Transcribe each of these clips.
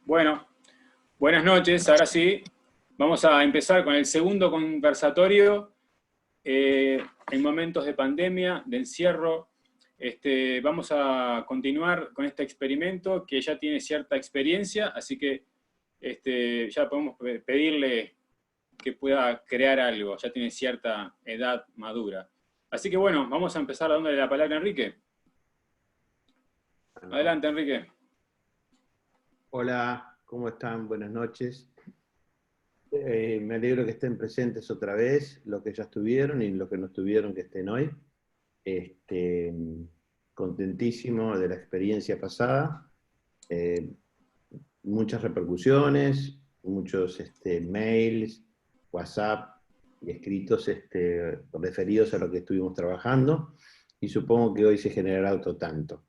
Bueno, buenas noches. Ahora sí, vamos a empezar con el segundo conversatorio. En momentos de pandemia, de encierro, vamos a continuar con este experimento que ya tiene cierta experiencia, así que ya podemos pedirle que pueda crear algo, ya tiene cierta edad madura. Así que bueno, vamos a empezar dándole la palabra a Enrique. Adelante, Enrique. Hola, ¿cómo están? Buenas noches. Me alegro que estén presentes otra vez, los que ya estuvieron y los que no estuvieron, que estén hoy. Contentísimo de la experiencia pasada. Muchas repercusiones, muchos mails, WhatsApp y escritos referidos a lo que estuvimos trabajando, y supongo que hoy se generará otro tanto.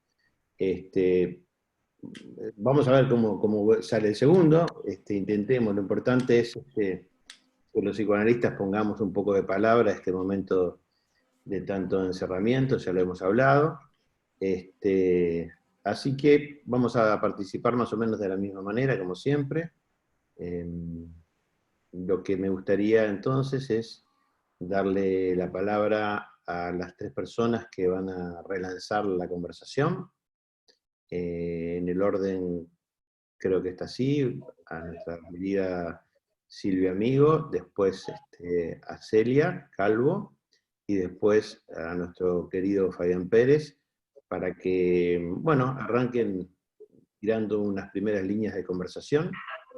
Vamos a ver cómo sale el segundo. Intentemos, lo importante es que los psicoanalistas pongamos un poco de palabra a este momento de tanto encerramiento, ya lo hemos hablado. Así que vamos a participar más o menos de la misma manera, como siempre. Lo que me gustaría entonces es darle la palabra a las tres personas que van a relanzar la conversación. En el orden, creo que está así, a nuestra querida Silvia Amigo, después a Celia Calvo, y después a nuestro querido Fabián Pérez, para que, bueno, arranquen tirando unas primeras líneas de conversación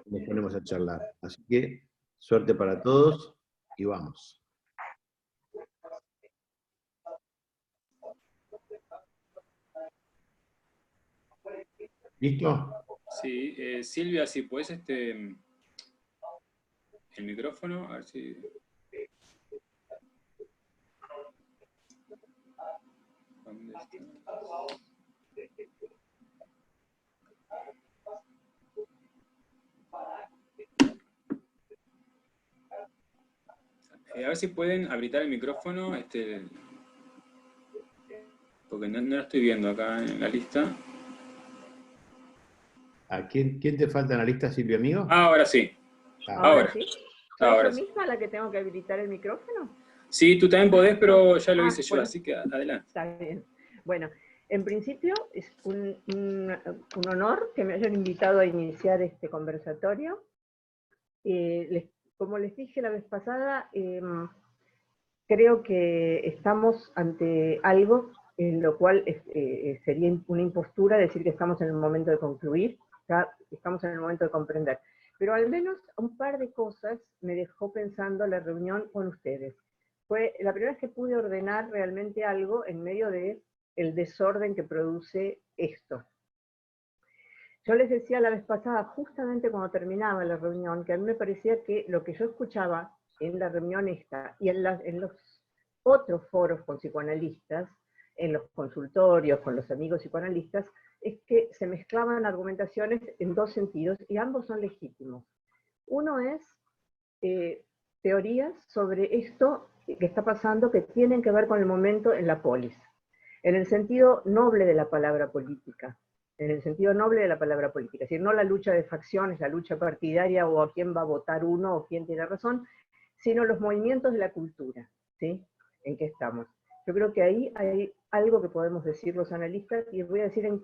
y nos ponemos a charlar. Así que, suerte para todos, y vamos. ¿Listo? Sí, Silvia, si puedes el micrófono, a ver si... ¿Dónde está? A ver si pueden habilitar el micrófono, porque no lo estoy viendo acá en la lista. ¿A quién te falta en la lista, Silvia Amigo? Ahora sí. ¿Ahora sí? ¿Soy Ahora yo sí. misma la que tengo que habilitar el micrófono? Sí, tú también podés, pero ya lo hice yo, bueno, así que adelante. Está bien. Bueno, en principio es un honor que me hayan invitado a iniciar este conversatorio. Como les dije la vez pasada, creo que estamos ante algo en lo cual sería una impostura decir que estamos en el momento de concluir, ya estamos en el momento de comprender. Pero al menos un par de cosas me dejó pensando la reunión con ustedes. Fue la primera vez que pude ordenar realmente algo en medio del desorden que produce esto. Yo les decía la vez pasada, justamente cuando terminaba la reunión, que a mí me parecía que lo que yo escuchaba en la reunión esta y en los otros foros con psicoanalistas, en los consultorios con los amigos psicoanalistas, es que se mezclaban argumentaciones en dos sentidos y ambos son legítimos. Uno es teorías sobre esto que está pasando que tienen que ver con el momento en la polis, en el sentido noble de la palabra política, en el sentido noble de la palabra política, es decir, no la lucha de facciones, la lucha partidaria o a quién va a votar uno o quién tiene razón, sino los movimientos de la cultura, ¿sí? ¿En qué estamos? Yo creo que ahí hay algo que podemos decir los analistas, y voy a decir en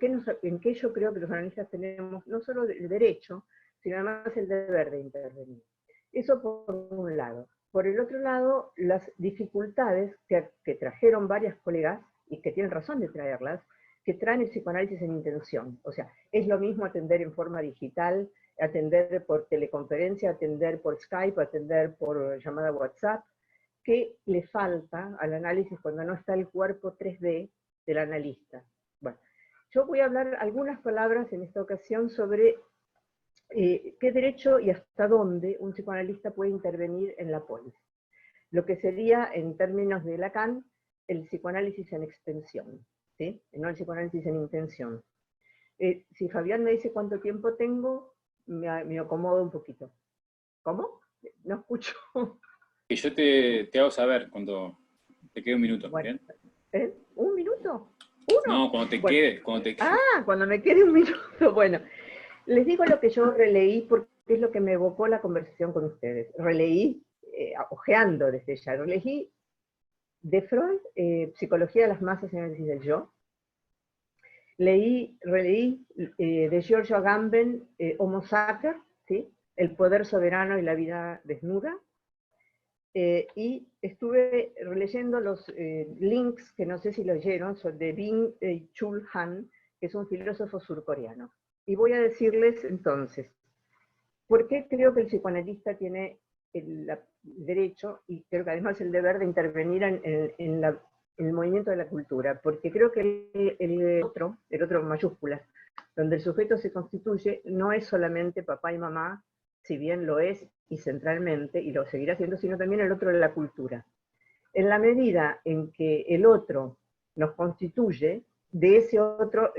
qué yo creo que los analistas tenemos no solo el derecho, sino además el deber de intervenir. Eso por un lado. Por el otro lado, las dificultades que trajeron varias colegas, y que tienen razón de traerlas, que traen el psicoanálisis en intención. O sea, es lo mismo atender en forma digital, atender por teleconferencia, atender por Skype, atender por llamada WhatsApp, que le falta al análisis cuando no está el cuerpo 3D del analista. Bueno, yo voy a hablar algunas palabras en esta ocasión sobre qué derecho y hasta dónde un psicoanalista puede intervenir en la polis. Lo que sería, en términos de Lacan, el psicoanálisis en extensión, ¿sí? No el psicoanálisis en intención. Si Fabián me dice cuánto tiempo tengo, me acomodo un poquito. ¿Cómo? No escucho. Y yo te hago saber cuando te quede un minuto. Bueno, ¿bien? ¿Un minuto? ¿Uno? No, cuando te quede. Ah, cuando me quede un minuto. Bueno, Les digo lo que yo releí porque es lo que me evocó la conversación con ustedes. Releí, ojeando desde ya, releí de Freud, Psicología de las masas y análisis del yo. Releí de Giorgio Agamben, Homo Sacer, ¿sí? El poder soberano y la vida desnuda. Y estuve releyendo los links, que no sé si lo oyeron, son de Byung-Chul Han, que es un filósofo surcoreano. Y voy a decirles entonces, ¿por qué creo que el psicoanalista tiene el derecho, y creo que además el deber de intervenir en el movimiento de la cultura? Porque creo que el otro mayúsculas, donde el sujeto se constituye, no es solamente papá y mamá, si bien lo es y centralmente, y lo seguirá siendo, sino también el otro de la cultura. En la medida en que el otro nos constituye, de ese otro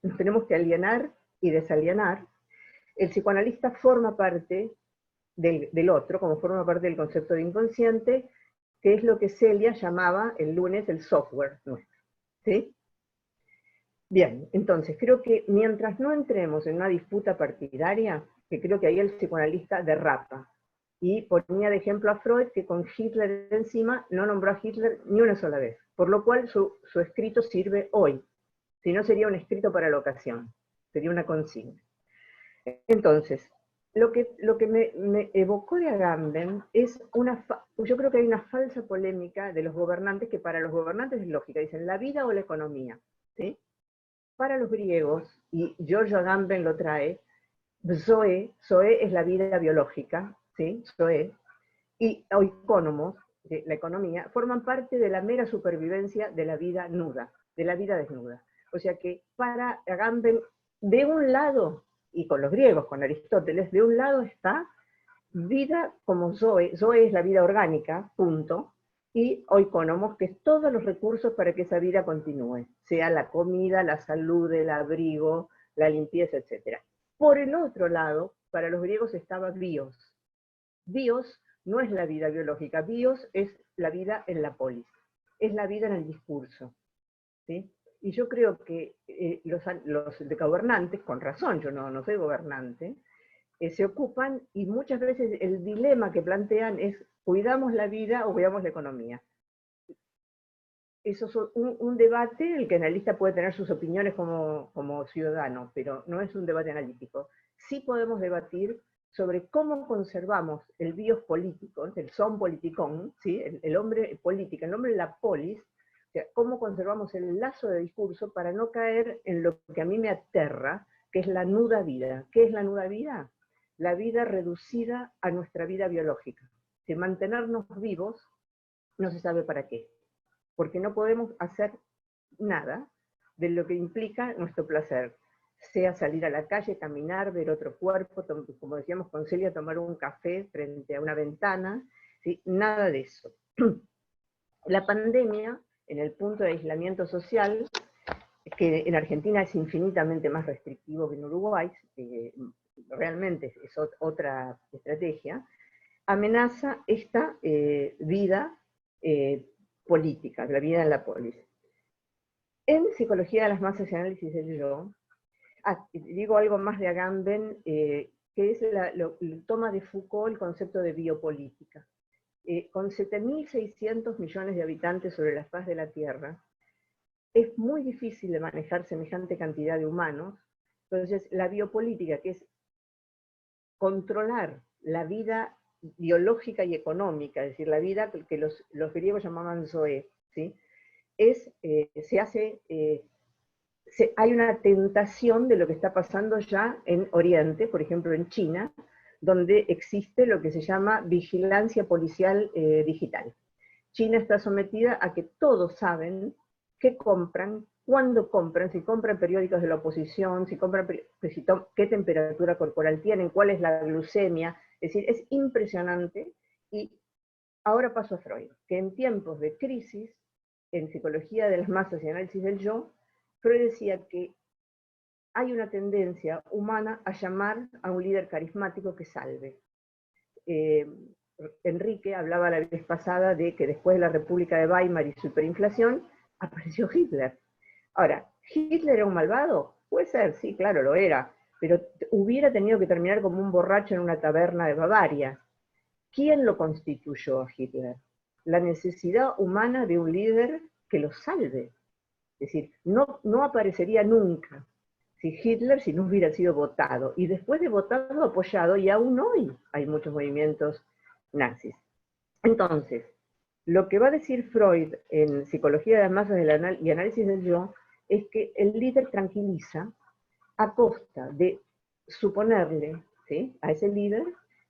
nos tenemos que alienar y desalienar. El psicoanalista forma parte del otro, como forma parte del concepto de inconsciente, que es lo que Celia llamaba el lunes el software nuestro. ¿Sí? Bien, entonces creo que mientras no entremos en una disputa partidaria, que creo que ahí el psicoanalista derrapa, y ponía de ejemplo a Freud, que con Hitler encima no nombró a Hitler ni una sola vez, por lo cual su escrito sirve hoy, si no sería un escrito para la ocasión, sería una consigna. Entonces, lo que me evocó de Agamben es yo creo que hay una falsa polémica de los gobernantes, que para los gobernantes es lógica, dicen la vida o la economía, ¿sí? Para los griegos, y Giorgio Agamben lo trae, Zoe es la vida biológica, ¿sí? Zoe, y oikonomos, la economía, forman parte de la mera supervivencia de la vida nuda, de la vida desnuda. O sea que para Agamben, de un lado, y con los griegos, con Aristóteles, de un lado está vida como Zoe es la vida orgánica, punto, y oikonomos, que es todos los recursos para que esa vida continúe, sea la comida, la salud, el abrigo, la limpieza, etc. Por el otro lado, para los griegos estaba bios. Bios no es la vida biológica, bios es la vida en la polis, es la vida en el discurso, ¿sí? Y yo creo que los de gobernantes, con razón, yo no soy gobernante, se ocupan, y muchas veces el dilema que plantean es, ¿cuidamos la vida o cuidamos la economía? Eso es un debate, el que analista puede tener sus opiniones como ciudadano, pero no es un debate analítico. Sí podemos debatir sobre cómo conservamos el bios político, el son politicón, ¿sí? el hombre política, el hombre de la polis, o sea, cómo conservamos el lazo de discurso para no caer en lo que a mí me aterra, que es la nuda vida. ¿Qué es la nuda vida? La vida reducida a nuestra vida biológica. Que mantenernos vivos no se sabe para qué, porque no podemos hacer nada de lo que implica nuestro placer, sea salir a la calle, caminar, ver otro cuerpo, como decíamos con Celia, tomar un café frente a una ventana, ¿sí? Nada de eso. La pandemia, en el punto de aislamiento social, que en Argentina es infinitamente más restrictivo que en Uruguay, realmente es otra estrategia, amenaza esta vida política, la vida en la polis. En Psicología de las masas y análisis del yo, digo algo más de Agamben, que es toma de Foucault el concepto de biopolítica. Con 7.600 millones de habitantes sobre la faz de la Tierra, es muy difícil de manejar semejante cantidad de humanos. Entonces, la biopolítica, que es controlar la vida biológica y económica, es decir, la vida que los griegos llamaban zoe, ¿sí? Hay una tentación de lo que está pasando ya en Oriente, por ejemplo en China, donde existe lo que se llama vigilancia policial digital. China está sometida a que todos saben qué compran, cuándo compran, si compran periódicos de la oposición, si compran, qué temperatura corporal tienen, cuál es la glucemia. Es decir, es impresionante. Y ahora paso a Freud, que en tiempos de crisis, en Psicología de las masas y análisis del yo, Freud decía que hay una tendencia humana a llamar a un líder carismático que salve. Enrique hablaba la vez pasada de que después de la República de Weimar y su hiperinflación, apareció Hitler. Ahora, ¿Hitler era un malvado? Puede ser, sí, claro, lo era, pero hubiera tenido que terminar como un borracho en una taberna de Bavaria. ¿Quién lo constituyó a Hitler? La necesidad humana de un líder que lo salve. Es decir, no aparecería nunca si no hubiera sido votado. Y después de votado, apoyado, y aún hoy hay muchos movimientos nazis. Entonces, lo que va a decir Freud en Psicología de las Masas y Análisis del Yo es que el líder tranquiliza a costa de suponerle, ¿sí?, a ese líder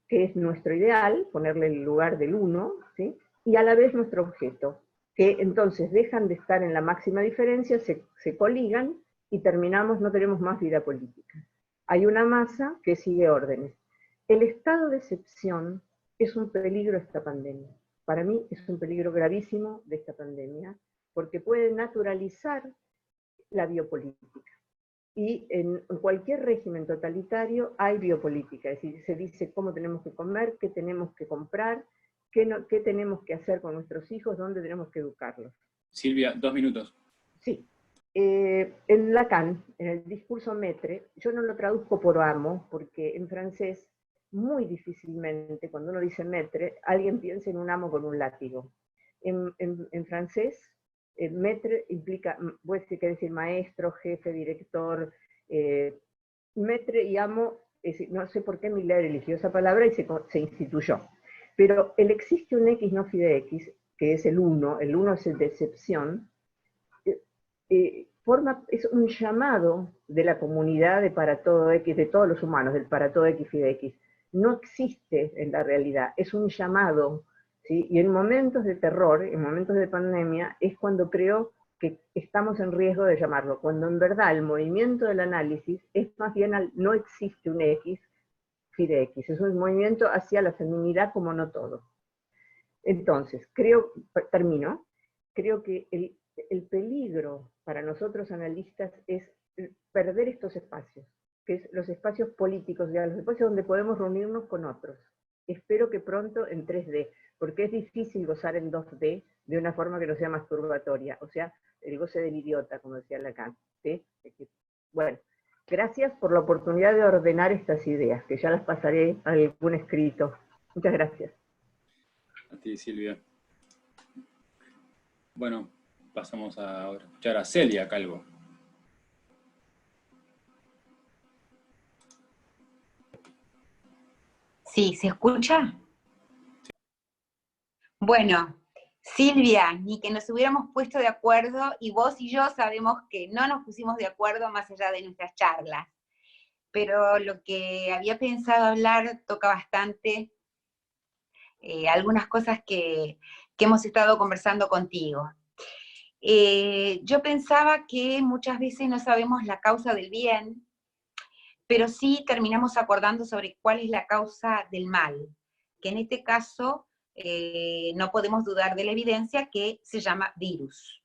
que es nuestro ideal, ponerle el lugar del uno, ¿sí?, y a la vez nuestro objeto, que entonces dejan de estar en la máxima diferencia, se coligan y terminamos, no tenemos más vida política. Hay una masa que sigue órdenes. El estado de excepción es un peligro de esta pandemia. Para mí es un peligro gravísimo de esta pandemia, porque puede naturalizar la biopolítica. Y en cualquier régimen totalitario hay biopolítica, es decir, se dice cómo tenemos que comer, qué tenemos que comprar, qué tenemos que hacer con nuestros hijos, dónde tenemos que educarlos. Silvia, 2 minutos. Sí. En Lacan, en el discurso Maître, yo no lo traduzco por amo, porque en francés, muy difícilmente, cuando uno dice Maître, alguien piensa en un amo con un látigo. En francés, Maître implica, voy a decir maestro, jefe, director, Maître y amo, no sé por qué Miller eligió esa palabra y se instituyó. Pero el existe un X no fide X, que es el uno es el de excepción, es un llamado de la comunidad de para todo X, de todos los humanos, del para todo X y de X. No existe en la realidad, es un llamado, ¿sí? Y en momentos de terror, en momentos de pandemia, es cuando creo que estamos en riesgo de llamarlo, cuando en verdad el movimiento del análisis es más bien no existe un X, phi de X, es un movimiento hacia la feminidad como no todo. Entonces, creo que el peligro para nosotros analistas es perder estos espacios, que es los espacios políticos, ya los espacios donde podemos reunirnos con otros. Espero que pronto en 3D, porque es difícil gozar en 2D de una forma que no sea masturbatoria, o sea, el goce del idiota, como decía Lacan, ¿sí? Bueno, gracias por la oportunidad de ordenar estas ideas, que ya las pasaré a algún escrito. Muchas gracias. A ti, Silvia. Bueno, pasamos a escuchar a Celia Calvo. Sí, ¿se escucha? Bueno, Silvia, ni que nos hubiéramos puesto de acuerdo, y vos y yo sabemos que no nos pusimos de acuerdo más allá de nuestras charlas, pero lo que había pensado hablar toca bastante algunas cosas que hemos estado conversando contigo. Yo pensaba que muchas veces no sabemos la causa del bien, pero sí terminamos acordando sobre cuál es la causa del mal, que en este caso no podemos dudar de la evidencia, que se llama virus.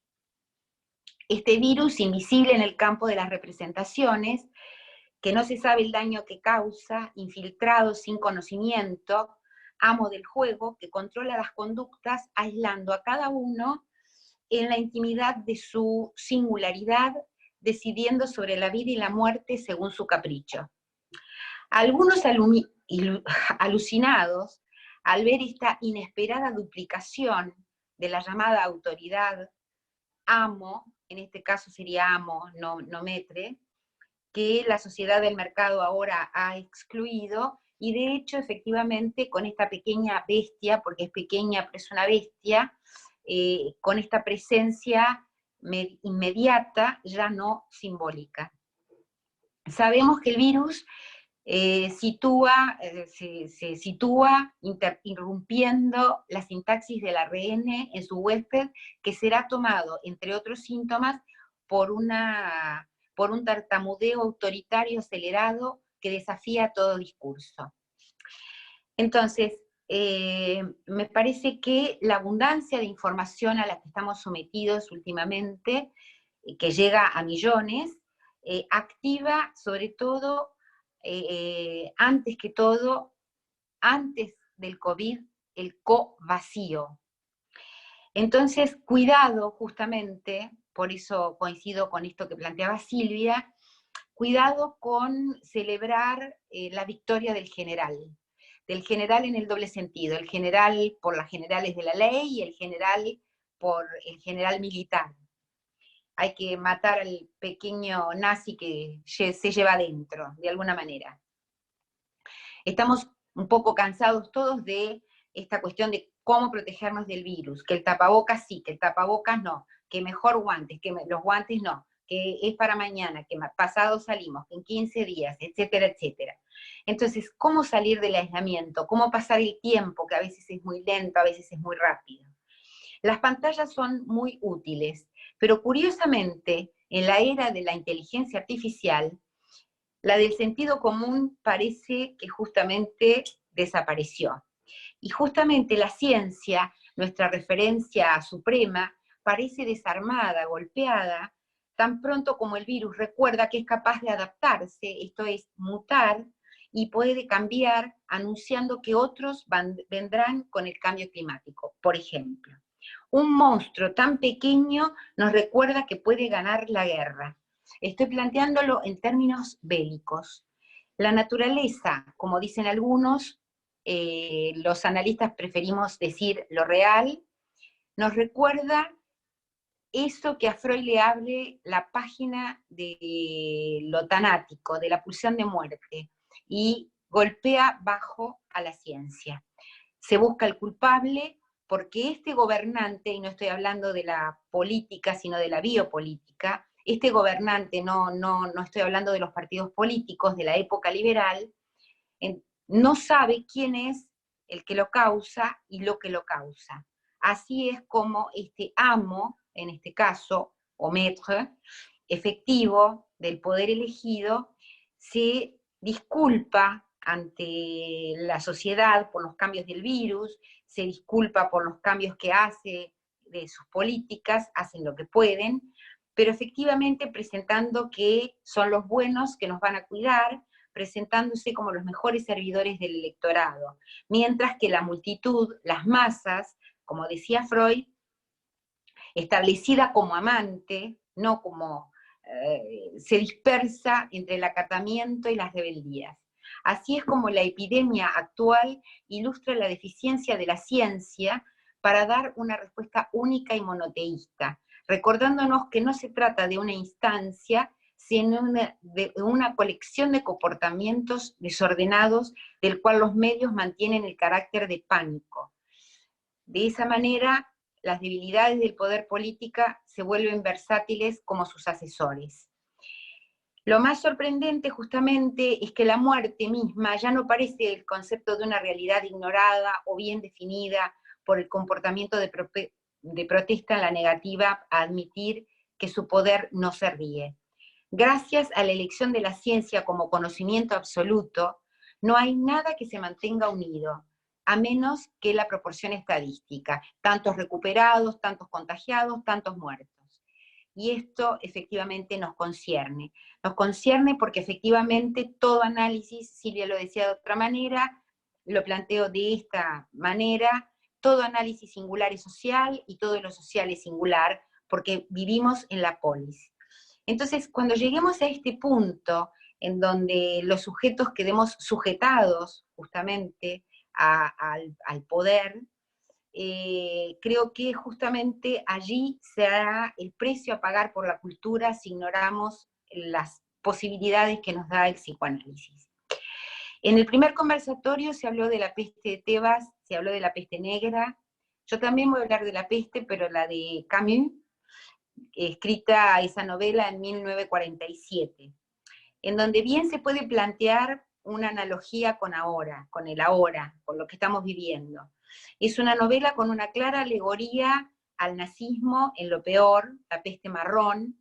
Este virus invisible en el campo de las representaciones, que no se sabe el daño que causa, infiltrado sin conocimiento, amo del juego, que controla las conductas, aislando a cada uno en la intimidad de su singularidad, decidiendo sobre la vida y la muerte según su capricho. Algunos alucinados, al ver esta inesperada duplicación de la llamada autoridad, amo, en este caso sería amo, no Maître, que la sociedad del mercado ahora ha excluido, y de hecho, efectivamente, con esta pequeña bestia, porque es pequeña pero es una bestia, con esta presencia inmediata, ya no simbólica. Sabemos que el virus se sitúa irrumpiendo la sintaxis del ARN en su huésped, que será tomado, entre otros síntomas, por un tartamudeo autoritario acelerado que desafía todo discurso. Entonces, me parece que la abundancia de información a la que estamos sometidos últimamente, que llega a millones, activa sobre todo, antes que todo, antes del COVID, el co-vacío. Entonces, cuidado justamente, por eso coincido con esto que planteaba Silvia, cuidado con celebrar la victoria del general en el doble sentido, el general por las generales de la ley y el general por el general militar. Hay que matar al pequeño nazi que se lleva adentro, de alguna manera. Estamos un poco cansados todos de esta cuestión de cómo protegernos del virus, que el tapabocas sí, que el tapabocas no, que mejor guantes, que los guantes no, que es para mañana, que pasado salimos, que en 15 días, etcétera, etcétera. Entonces, ¿cómo salir del aislamiento? ¿Cómo pasar el tiempo, que a veces es muy lento, a veces es muy rápido? Las pantallas son muy útiles, pero curiosamente, en la era de la inteligencia artificial, la del sentido común parece que justamente desapareció. Y justamente la ciencia, nuestra referencia suprema, parece desarmada, golpeada, tan pronto como el virus recuerda que es capaz de adaptarse, esto es, mutar, y puede cambiar anunciando que otros vendrán con el cambio climático. Por ejemplo, un monstruo tan pequeño nos recuerda que puede ganar la guerra. Estoy planteándolo en términos bélicos. La naturaleza, como dicen algunos, los analistas preferimos decir lo real, nos recuerda eso que a Freud le abre la página de lo tanático, de la pulsión de muerte, y golpea bajo a la ciencia. Se busca el culpable porque este gobernante, y no estoy hablando de la política, sino de la biopolítica, este gobernante, no estoy hablando de los partidos políticos de la época liberal, no sabe quién es el que lo causa y lo que lo causa. Así es como este amo, en este caso, o maître, efectivo del poder elegido, se disculpa ante la sociedad por los cambios del virus, se disculpa por los cambios que hace de sus políticas, hacen lo que pueden, pero efectivamente presentando que son los buenos que nos van a cuidar, presentándose como los mejores servidores del electorado, mientras que la multitud, las masas, como decía Freud, establecida como amante, no como se dispersa entre el acatamiento y las rebeldías. Así es como la epidemia actual ilustra la deficiencia de la ciencia para dar una respuesta única y monoteísta, recordándonos que no se trata de una instancia, sino de una colección de comportamientos desordenados del cual los medios mantienen el carácter de pánico. De esa manera, las debilidades del poder político se vuelven versátiles como sus asesores. Lo más sorprendente justamente es que la muerte misma ya no parece el concepto de una realidad ignorada o bien definida por el comportamiento de protesta en la negativa a admitir que su poder no se ríe. Gracias a la elección de la ciencia como conocimiento absoluto, no hay nada que se mantenga unido, a menos que la proporción estadística, tantos recuperados, tantos contagiados, tantos muertos. Y esto efectivamente nos concierne porque efectivamente todo análisis, Silvia lo decía de otra manera, lo planteo de esta manera, todo análisis singular es social y todo lo social es singular, porque vivimos en la polis. Entonces, cuando lleguemos a este punto, en donde los sujetos quedemos sujetados justamente al poder, creo que justamente allí será el precio a pagar por la cultura si ignoramos las posibilidades que nos da el psicoanálisis. En el primer conversatorio se habló de la peste de Tebas, se habló de la peste negra. Yo también voy a hablar de la peste, pero la de Camus, escrita esa novela en 1947, en donde bien se puede plantear una analogía con ahora, con el ahora, con lo que estamos viviendo. Es una novela con una clara alegoría al nazismo en lo peor, la peste marrón,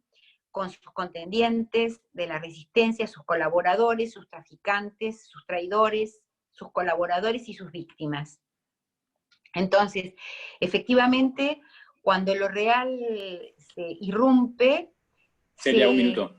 con sus contendientes de la resistencia, sus colaboradores, sus traficantes, sus traidores, sus colaboradores y sus víctimas. Entonces, efectivamente, cuando lo real se irrumpe... Celia, un minuto.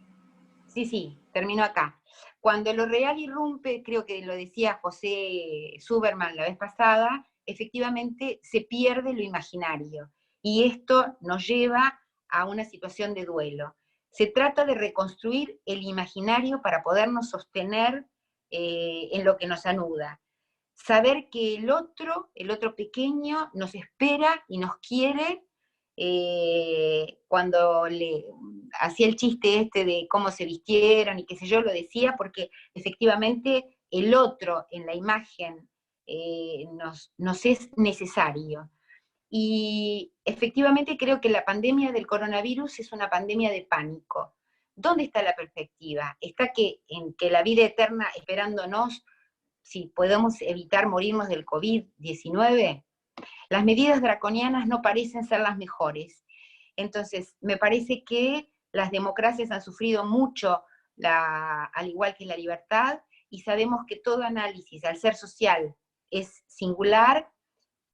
Sí, termino acá. Cuando lo real irrumpe, creo que lo decía José Suberman la vez pasada, efectivamente se pierde lo imaginario. Y esto nos lleva a una situación de duelo. Se trata de reconstruir el imaginario para podernos sostener en lo que nos anuda. Saber que el otro pequeño, nos espera y nos quiere. Cuando le hacía el chiste este de cómo se vistieron y qué sé yo, lo decía porque efectivamente el otro en la imagen nos es necesario. Y efectivamente creo que la pandemia del coronavirus es una pandemia de pánico. ¿Dónde está la perspectiva? Está en que la vida eterna esperándonos, si podemos evitar morirnos del COVID-19. Las medidas draconianas no parecen ser las mejores. Entonces, me parece que las democracias han sufrido mucho, al igual que la libertad, y sabemos que todo análisis, al ser social, es singular,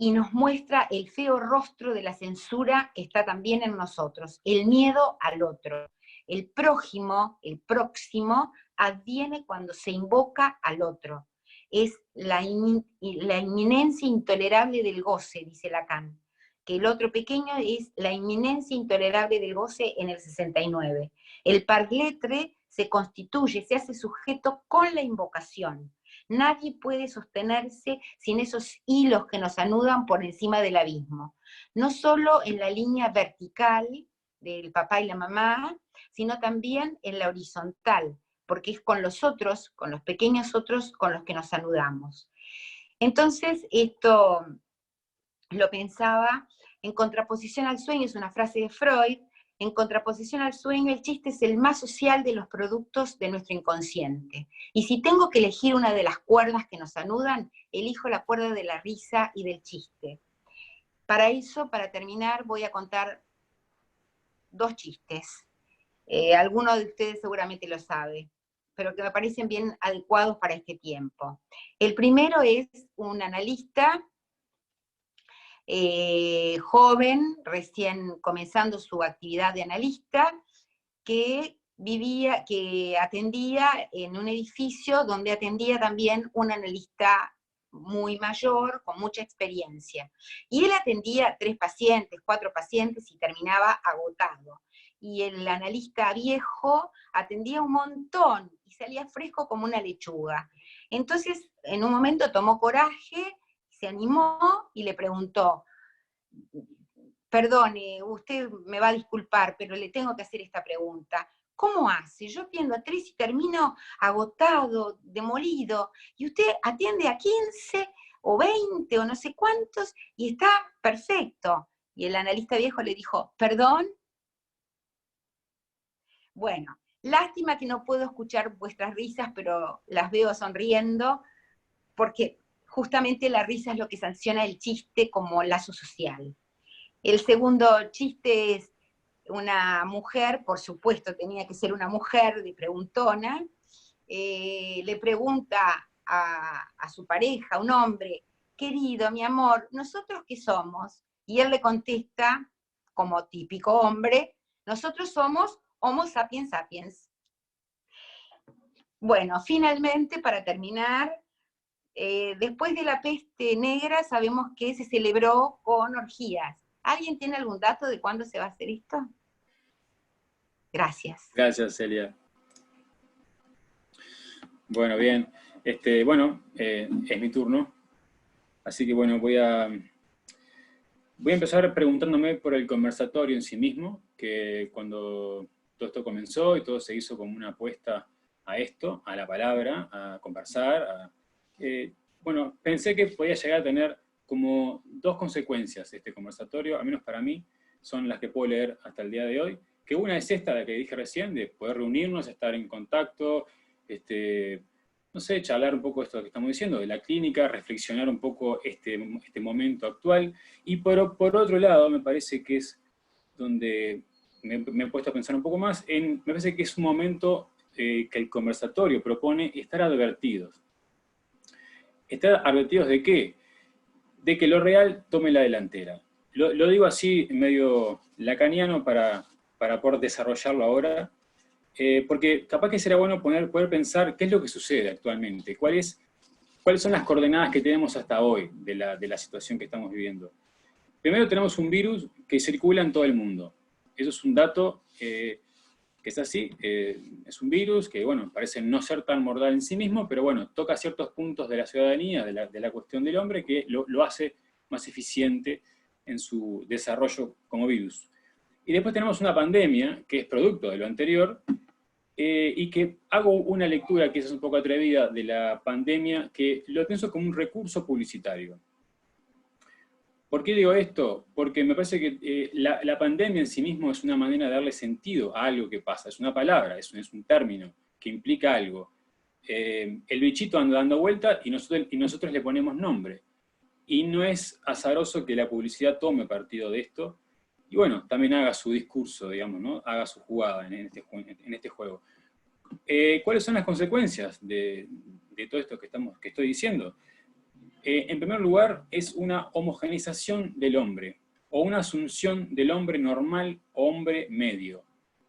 y nos muestra el feo rostro de la censura que está también en nosotros, el miedo al otro. El prójimo, el próximo, adviene cuando se invoca al otro. Es la inminencia intolerable del goce, dice Lacan, que el otro pequeño es la inminencia intolerable del goce en el 69. El parletre se constituye, se hace sujeto con la invocación. Nadie puede sostenerse sin esos hilos que nos anudan por encima del abismo. No solo en la línea vertical del papá y la mamá, sino también en la horizontal, porque es con los otros, con los pequeños otros, con los que nos anudamos. Entonces, esto lo pensaba en contraposición al sueño, es una frase de Freud. En contraposición al sueño, el chiste es el más social de los productos de nuestro inconsciente. Y si tengo que elegir una de las cuerdas que nos anudan, elijo la cuerda de la risa y del chiste. Para eso, para terminar, voy a contar 2 chistes. Alguno de ustedes seguramente lo sabe, pero que me parecen bien adecuados para este tiempo. El primero es un analista joven, recién comenzando su actividad de analista, que atendía en un edificio donde atendía también un analista muy mayor, con mucha experiencia. Y él atendía 3 pacientes, 4 pacientes y terminaba agotado. Y el analista viejo atendía un montón y salía fresco como una lechuga. Entonces, en un momento tomó coraje, se animó y le preguntó: perdone, usted me va a disculpar, pero le tengo que hacer esta pregunta. ¿Cómo hace? Yo atiendo a 3 y termino agotado, demolido, y usted atiende a 15 o 20 o no sé cuántos y está perfecto. Y el analista viejo le dijo: ¿perdón? Bueno, lástima que no puedo escuchar vuestras risas, pero las veo sonriendo, porque justamente la risa es lo que sanciona el chiste como lazo social. El segundo chiste es una mujer, por supuesto tenía que ser una mujer de preguntona, le pregunta a su pareja, un hombre: querido, mi amor, ¿nosotros qué somos? Y él le contesta, como típico hombre: nosotros somos Homo sapiens sapiens. Bueno, finalmente, para terminar, después de la peste negra sabemos que se celebró con orgías. ¿Alguien tiene algún dato de cuándo se va a hacer esto? Gracias. Gracias, Celia. Bueno, bien. Es mi turno. Así que bueno, voy a empezar preguntándome por el conversatorio en sí mismo, que cuando todo esto comenzó y todo se hizo como una apuesta a esto, a la palabra, a conversar, pensé que podía llegar a tener como 2 consecuencias este conversatorio, al menos para mí, son las que puedo leer hasta el día de hoy, que una es esta, la que dije recién, de poder reunirnos, estar en contacto, no sé, charlar un poco de esto que estamos diciendo, de la clínica, reflexionar un poco este momento actual, y por otro lado, me parece que es donde me he puesto a pensar un poco más, me parece que es un momento que el conversatorio propone estar advertidos. ¿Estar advertidos de qué? De que lo real tome la delantera. Lo digo así, medio lacaniano, para poder desarrollarlo ahora, porque capaz que será bueno poder pensar qué es lo que sucede actualmente, cuáles son las coordenadas que tenemos hasta hoy de la situación que estamos viviendo. Primero tenemos un virus que circula en todo el mundo. Eso es un dato que es así, es un virus que, bueno, parece no ser tan mortal en sí mismo, pero bueno, toca ciertos puntos de la ciudadanía, de la cuestión del hombre, que lo hace más eficiente en su desarrollo como virus. Y después tenemos una pandemia, que es producto de lo anterior, y que hago una lectura que es un poco atrevida de la pandemia, que lo pienso como un recurso publicitario. ¿Por qué digo esto? Porque me parece que la pandemia en sí mismo es una manera de darle sentido a algo que pasa, es una palabra, es un término que implica algo. El bichito anda dando vuelta y nosotros le ponemos nombre. Y no es azaroso que la publicidad tome partido de esto, y bueno, también haga su discurso, digamos, ¿no? Haga su jugada en este juego. ¿Cuáles son las consecuencias de todo esto que estoy diciendo? En primer lugar, es una homogeneización del hombre, o una asunción del hombre normal o hombre medio.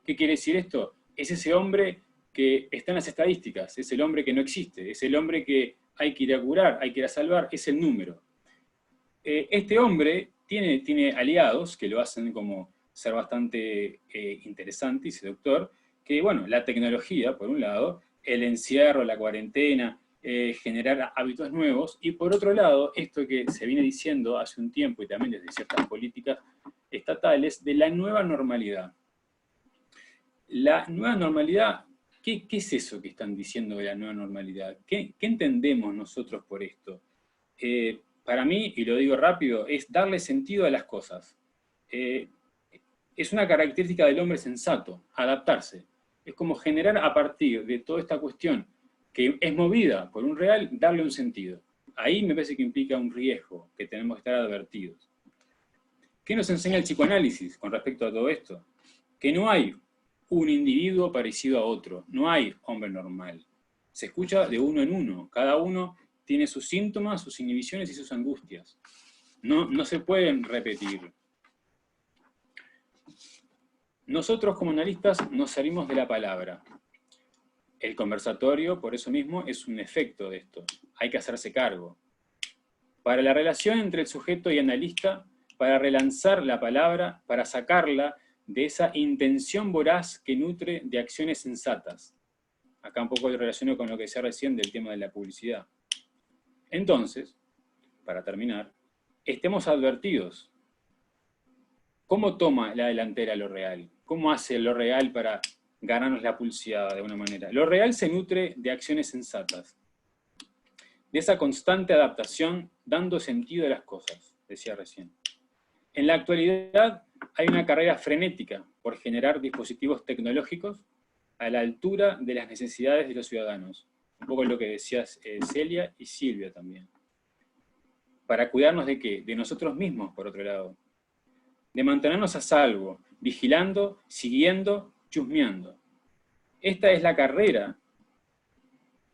¿Qué quiere decir esto? Es ese hombre que está en las estadísticas, es el hombre que no existe, es el hombre que hay que ir a curar, hay que ir a salvar, es el número. Este hombre tiene aliados que lo hacen como ser bastante interesante y seductor, que bueno, la tecnología, por un lado, el encierro, la cuarentena, generar hábitos nuevos, y por otro lado, esto que se viene diciendo hace un tiempo, y también desde ciertas políticas estatales, de la nueva normalidad. La nueva normalidad, ¿qué es eso que están diciendo de la nueva normalidad? ¿Qué entendemos nosotros por esto? Para mí, y lo digo rápido, es darle sentido a las cosas. Es una característica del hombre sensato, adaptarse. Es como generar a partir de toda esta cuestión que es movida por un real, darle un sentido. Ahí me parece que implica un riesgo, que tenemos que estar advertidos. ¿Qué nos enseña el psicoanálisis con respecto a todo esto? Que no hay un individuo parecido a otro, no hay hombre normal. Se escucha de uno en uno, cada uno tiene sus síntomas, sus inhibiciones y sus angustias. No se pueden repetir. Nosotros como analistas nos salimos de la palabra. El conversatorio, por eso mismo, es un efecto de esto. Hay que hacerse cargo. Para la relación entre el sujeto y analista, para relanzar la palabra, para sacarla de esa intención voraz que nutre de acciones sensatas. Acá un poco relaciono con lo que decía recién del tema de la publicidad. Entonces, para terminar, estemos advertidos. ¿Cómo toma la delantera lo real? ¿Cómo hace lo real para ganarnos la pulseada de alguna manera? Lo real se nutre de acciones sensatas, de esa constante adaptación, dando sentido a las cosas, decía recién. En la actualidad hay una carrera frenética por generar dispositivos tecnológicos a la altura de las necesidades de los ciudadanos. Un poco lo que decías Celia y Silvia también. ¿Para cuidarnos de qué? De nosotros mismos, por otro lado. De mantenernos a salvo, vigilando, siguiendo, chusmeando. Esta es la carrera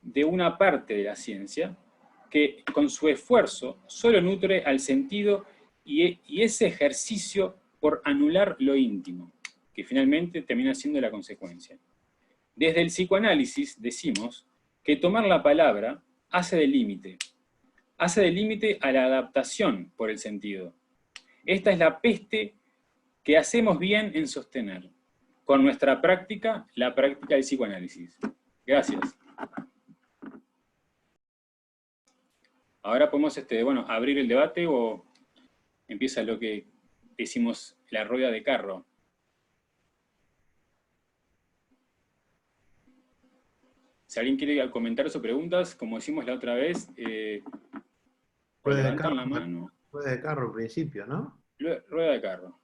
de una parte de la ciencia que con su esfuerzo solo nutre al sentido y ese ejercicio por anular lo íntimo, que finalmente termina siendo la consecuencia. Desde el psicoanálisis decimos que tomar la palabra hace de límite a la adaptación por el sentido. Esta es la peste que hacemos bien en sostener, con nuestra práctica, la práctica del psicoanálisis. Gracias. Ahora podemos abrir el debate o empieza lo que decimos la rueda de carro. Si alguien quiere comentar sus preguntas, como decimos la otra vez, levantar la mano. Rueda de carro al principio, ¿no? Rueda de carro.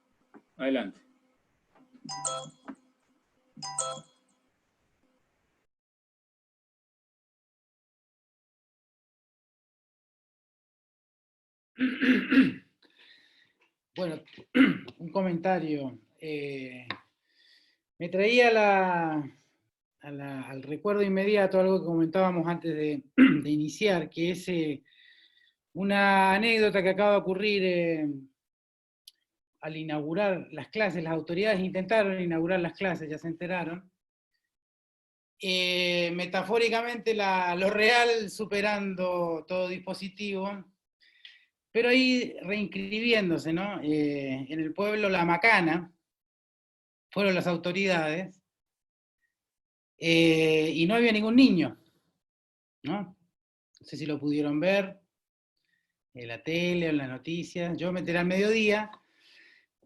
Adelante. Bueno, un comentario. Me traía al recuerdo inmediato algo que comentábamos antes de iniciar, que es una anécdota que acaba de ocurrir al inaugurar las clases. Las autoridades intentaron inaugurar las clases, ya se enteraron. Metafóricamente lo real superando todo dispositivo, pero ahí reinscribiéndose, ¿no? En el pueblo La Macana, fueron las autoridades, y no había ningún niño, ¿no? No sé si lo pudieron ver en la tele o en las noticias. Yo me enteré al mediodía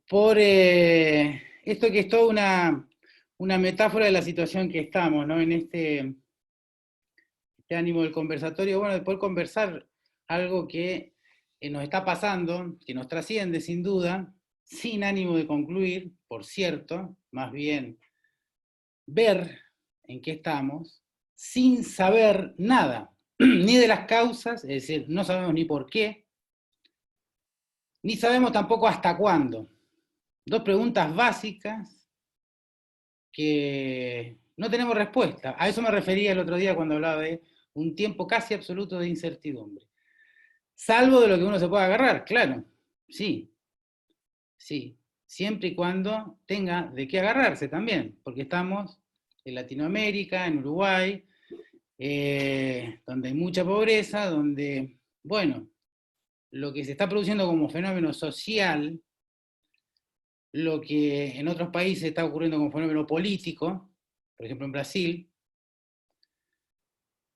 por esto que es toda una metáfora de la situación que estamos, ¿no? En este ánimo del conversatorio, bueno, de poder conversar algo que nos está pasando, que nos trasciende sin duda, sin ánimo de concluir, por cierto, más bien ver en qué estamos, sin saber nada, ni de las causas, es decir, no sabemos ni por qué, ni sabemos tampoco hasta cuándo. Dos preguntas básicas que no tenemos respuesta. A eso me refería el otro día cuando hablaba de un tiempo casi absoluto de incertidumbre. Salvo de lo que uno se pueda agarrar, claro, sí, sí, siempre y cuando tenga de qué agarrarse también, porque estamos en Latinoamérica, en Uruguay, donde hay mucha pobreza, donde, bueno, lo que se está produciendo como fenómeno social, lo que en otros países está ocurriendo como fenómeno político, por ejemplo en Brasil,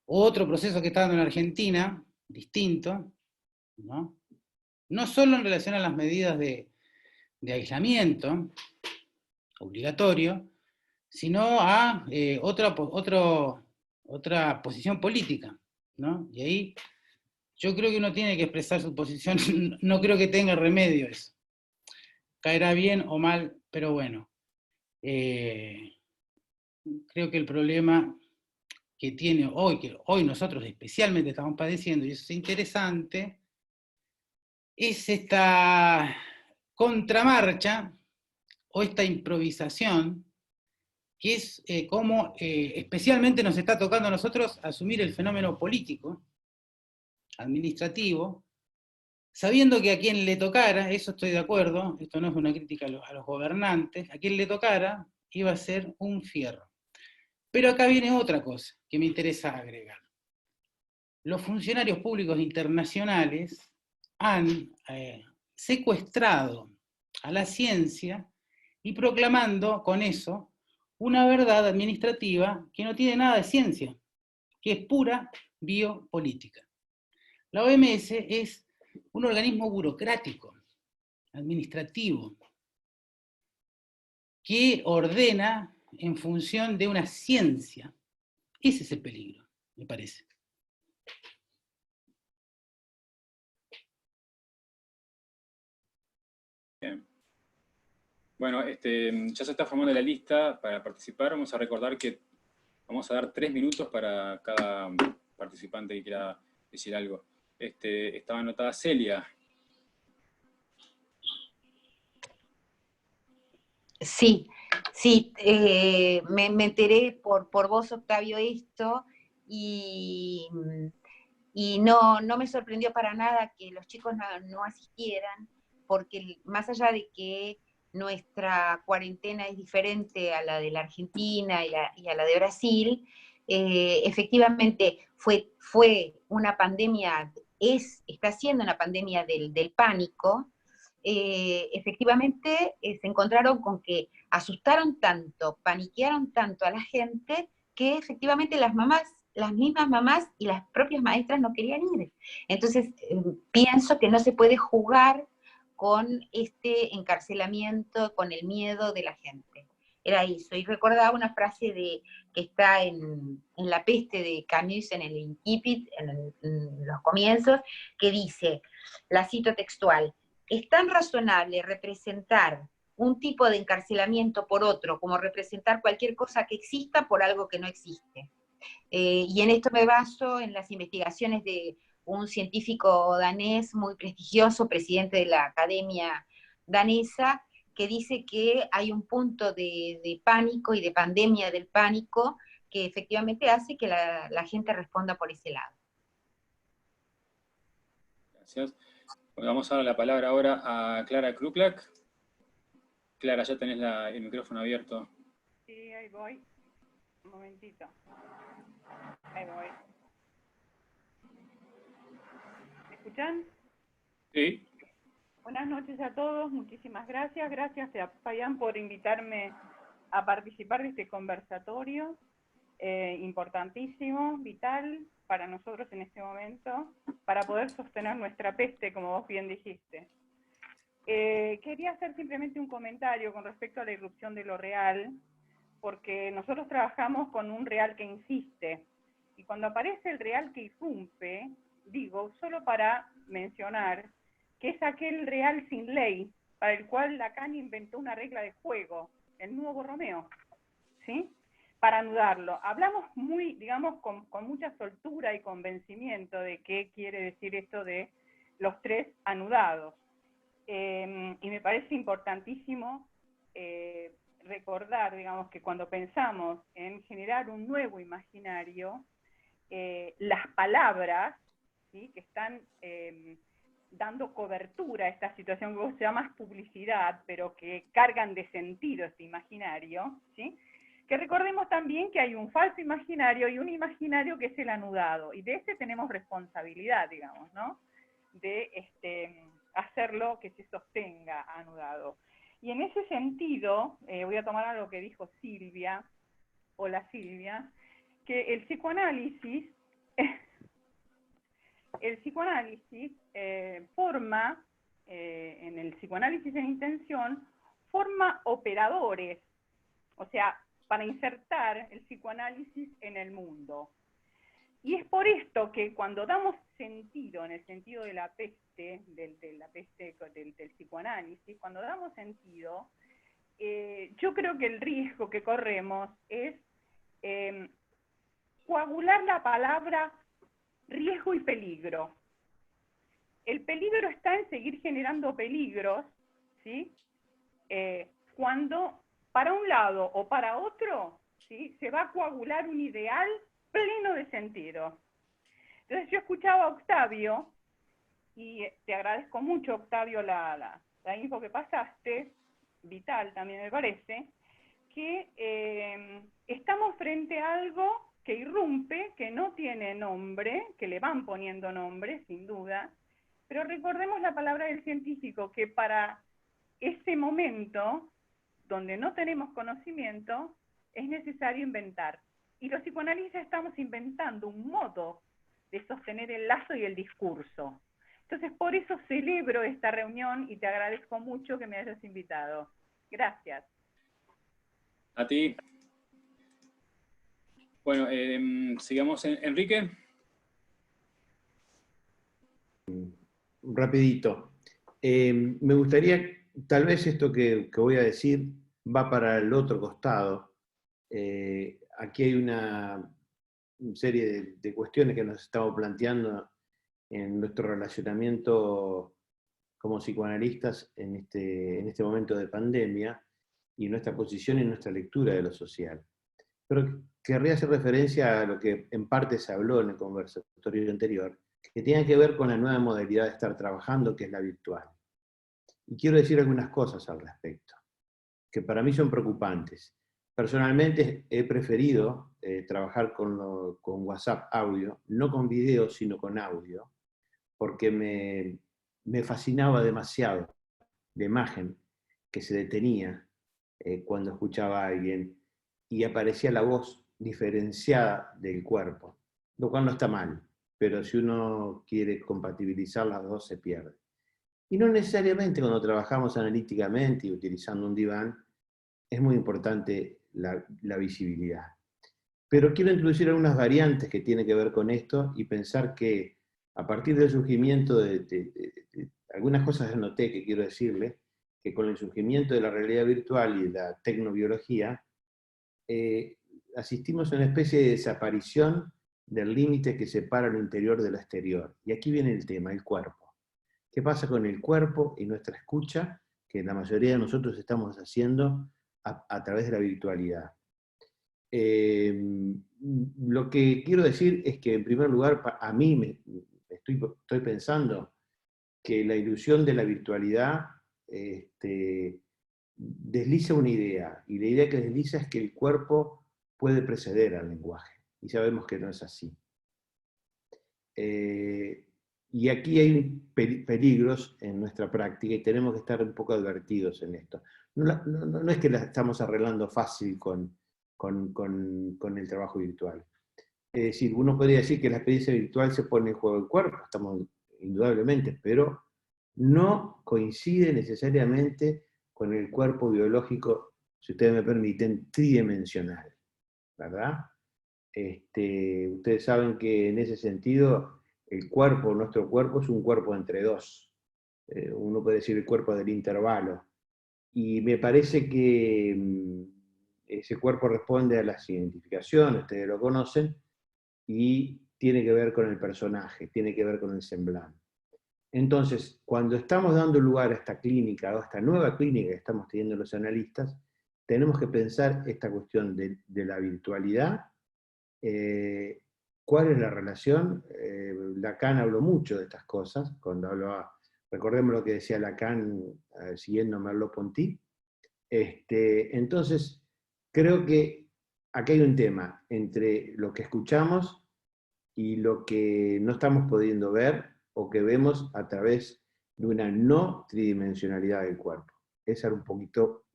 otro proceso que está dando en Argentina, distinto, ¿no? No solo en relación a las medidas de aislamiento obligatorio, sino a otra posición política, ¿no? Y ahí yo creo que uno tiene que expresar su posición, no creo que tenga remedio eso. Caerá bien o mal, pero bueno. Creo que el problema que tiene hoy, que hoy nosotros especialmente estamos padeciendo, y eso es interesante, es esta contramarcha o esta improvisación, que es cómo especialmente nos está tocando a nosotros asumir el fenómeno político, administrativo, sabiendo que a quien le tocara, eso estoy de acuerdo, esto no es una crítica a los gobernantes, a quien le tocara iba a ser un fierro. Pero acá viene otra cosa que me interesa agregar. Los funcionarios públicos internacionales han secuestrado a la ciencia y proclamando con eso una verdad administrativa que no tiene nada de ciencia, que es pura biopolítica. La OMS es un organismo burocrático, administrativo, que ordena en función de una ciencia. Ese es el peligro, me parece. Bien. Bueno, ya se está formando la lista para participar. Vamos a recordar que vamos a dar 3 minutos para cada participante que quiera decir algo. Estaba anotada Celia. Sí, sí, me enteré por vos, Octavio, esto, y no me sorprendió para nada que los chicos no asistieran, porque más allá de que nuestra cuarentena es diferente a la de la Argentina y a la de Brasil, efectivamente fue una pandemia, está siendo una pandemia del pánico. Efectivamente se encontraron con que asustaron tanto, paniquearon tanto a la gente, que efectivamente las mismas mamás y las propias maestras no querían ir. Entonces, pienso que no se puede jugar con este encarcelamiento, con el miedo de la gente. Era eso. Y recordaba una frase que está en La peste de Camus, en el Incipit, en los comienzos, que dice, la cito textual: es tan razonable representar un tipo de encarcelamiento por otro como representar cualquier cosa que exista por algo que no existe. Y en esto me baso en las investigaciones de un científico danés muy prestigioso, presidente de la Academia Danesa, que dice que hay un punto de pánico y de pandemia del pánico que efectivamente hace que la gente responda por ese lado. Gracias. Bueno, vamos a dar la palabra ahora a Clara Kruklak. Clara, ya tenés el micrófono abierto. Sí, ahí voy. Un momentito. Ahí voy. ¿Me escuchan? Sí. Buenas noches a todos, muchísimas gracias. Gracias a Payán por invitarme a participar de este conversatorio. importantísimo, vital para nosotros en este momento, para poder sostener nuestra peste, como vos bien dijiste. Quería hacer simplemente un comentario con respecto a la irrupción de lo real, porque nosotros trabajamos con un real que insiste, y cuando aparece el real que irrumpe, digo, solo para mencionar que es aquel real sin ley, para el cual Lacan inventó una regla de juego, el nudo Borromeo, ¿sí? Para anudarlo. Hablamos muy, digamos, con mucha soltura y convencimiento de qué quiere decir esto de los tres anudados. Y me parece importantísimo recordar, digamos, que cuando pensamos en generar un nuevo imaginario, las palabras, ¿sí?, que están dando cobertura a esta situación que vos llamas publicidad, pero que cargan de sentido este imaginario, ¿sí?, que recordemos también que hay un falso imaginario y un imaginario que es el anudado, y de ese tenemos responsabilidad, digamos, ¿no?, de hacerlo que se sostenga anudado. Y en ese sentido, voy a tomar algo que dijo Silvia, hola Silvia, que el psicoanálisis forma, en el psicoanálisis en intención, forma operadores, o sea, para insertar el psicoanálisis en el mundo. Y es por esto que cuando damos sentido, en el sentido de la peste, del psicoanálisis, cuando damos sentido, yo creo que el riesgo que corremos es coagular la palabra riesgo y peligro. El peligro está en seguir generando peligros, ¿sí?, cuando para un lado o para otro, ¿sí?, se va a coagular un ideal pleno de sentido. Entonces yo escuchaba a Octavio, y te agradezco mucho, Octavio, la info que pasaste, vital también me parece, que estamos frente a algo que irrumpe, que no tiene nombre, que le van poniendo nombre, sin duda, pero recordemos la palabra del científico, que para ese momento, donde no tenemos conocimiento, es necesario inventar. Y los psicoanalistas estamos inventando un modo de sostener el lazo y el discurso. Entonces, por eso celebro esta reunión y te agradezco mucho que me hayas invitado. Gracias. A ti. Bueno, sigamos. Enrique. Rapidito. Me gustaría, tal vez esto que voy a decir va para el otro costado. Aquí hay una serie de cuestiones que nos estamos planteando en nuestro relacionamiento como psicoanalistas en este momento de pandemia, y nuestra posición y nuestra lectura de lo social. Pero querría hacer referencia a lo que en parte se habló en el conversatorio anterior, que tiene que ver con la nueva modalidad de estar trabajando, que es la virtual. Y quiero decir algunas cosas al respecto, que para mí son preocupantes. Personalmente he preferido trabajar con WhatsApp audio, no con video, sino con audio, porque me fascinaba demasiado la imagen que se detenía cuando escuchaba a alguien y aparecía la voz diferenciada del cuerpo, lo cual no está mal, pero si uno quiere compatibilizar las dos se pierde. Y no necesariamente cuando trabajamos analíticamente y utilizando un diván, es muy importante la visibilidad. Pero quiero introducir algunas variantes que tienen que ver con esto y pensar que a partir del surgimiento de algunas cosas anoté que quiero decirles, que con el surgimiento de la realidad virtual y de la tecnobiología, asistimos a una especie de desaparición del límite que separa lo interior de lo exterior. Y aquí viene el tema, el cuerpo. ¿Qué pasa con el cuerpo y nuestra escucha, que la mayoría de nosotros estamos haciendo a través de la virtualidad? Lo que quiero decir es que, en primer lugar, a mí estoy pensando que la ilusión de la virtualidad desliza una idea, y la idea que desliza es que el cuerpo puede preceder al lenguaje, y sabemos que no es así. Y aquí hay peligros en nuestra práctica y tenemos que estar un poco advertidos en esto. No es que la estamos arreglando fácil con con el trabajo virtual. Es decir, uno podría decir que la experiencia virtual se pone en juego el cuerpo, estamos indudablemente, pero no coincide necesariamente con el cuerpo biológico, si ustedes me permiten, tridimensional, ¿verdad? Ustedes saben que en ese sentido, el cuerpo, nuestro cuerpo, es un cuerpo entre dos. Uno puede decir el cuerpo del intervalo. Y me parece que ese cuerpo responde a las identificaciones, ustedes lo conocen, y tiene que ver con el personaje, tiene que ver con el semblante. Entonces, cuando estamos dando lugar a esta clínica, o a esta nueva clínica que estamos teniendo los analistas, tenemos que pensar esta cuestión de la virtualidad. ¿Cuál es la relación? Lacan habló mucho de estas cosas, cuando hablaba, recordemos lo que decía Lacan, siguiendo Merleau-Ponty. Entonces, creo que aquí hay un tema entre lo que escuchamos y lo que no estamos pudiendo ver, o que vemos a través de una no tridimensionalidad del cuerpo. Esa era un poquito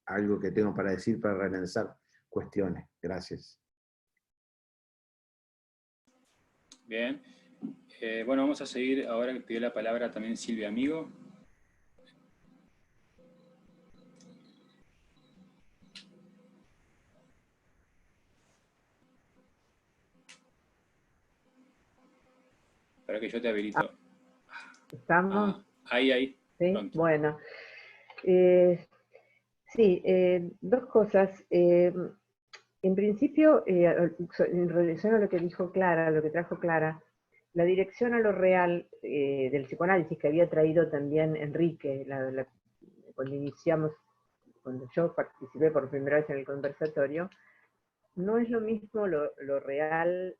algo que tengo para decir, para relanzar cuestiones. Gracias. Bien. Bueno, vamos a seguir ahora que pidió la palabra también Silvia Amigo. Para que yo te habilito. ¿Estamos? Ahí. ¿Sí? Pronto. Bueno. Sí, dos cosas. En principio, en relación a lo que dijo Clara, lo que trajo Clara, la dirección a lo real del psicoanálisis que había traído también Enrique, cuando yo participé por primera vez en el conversatorio, no es lo mismo lo real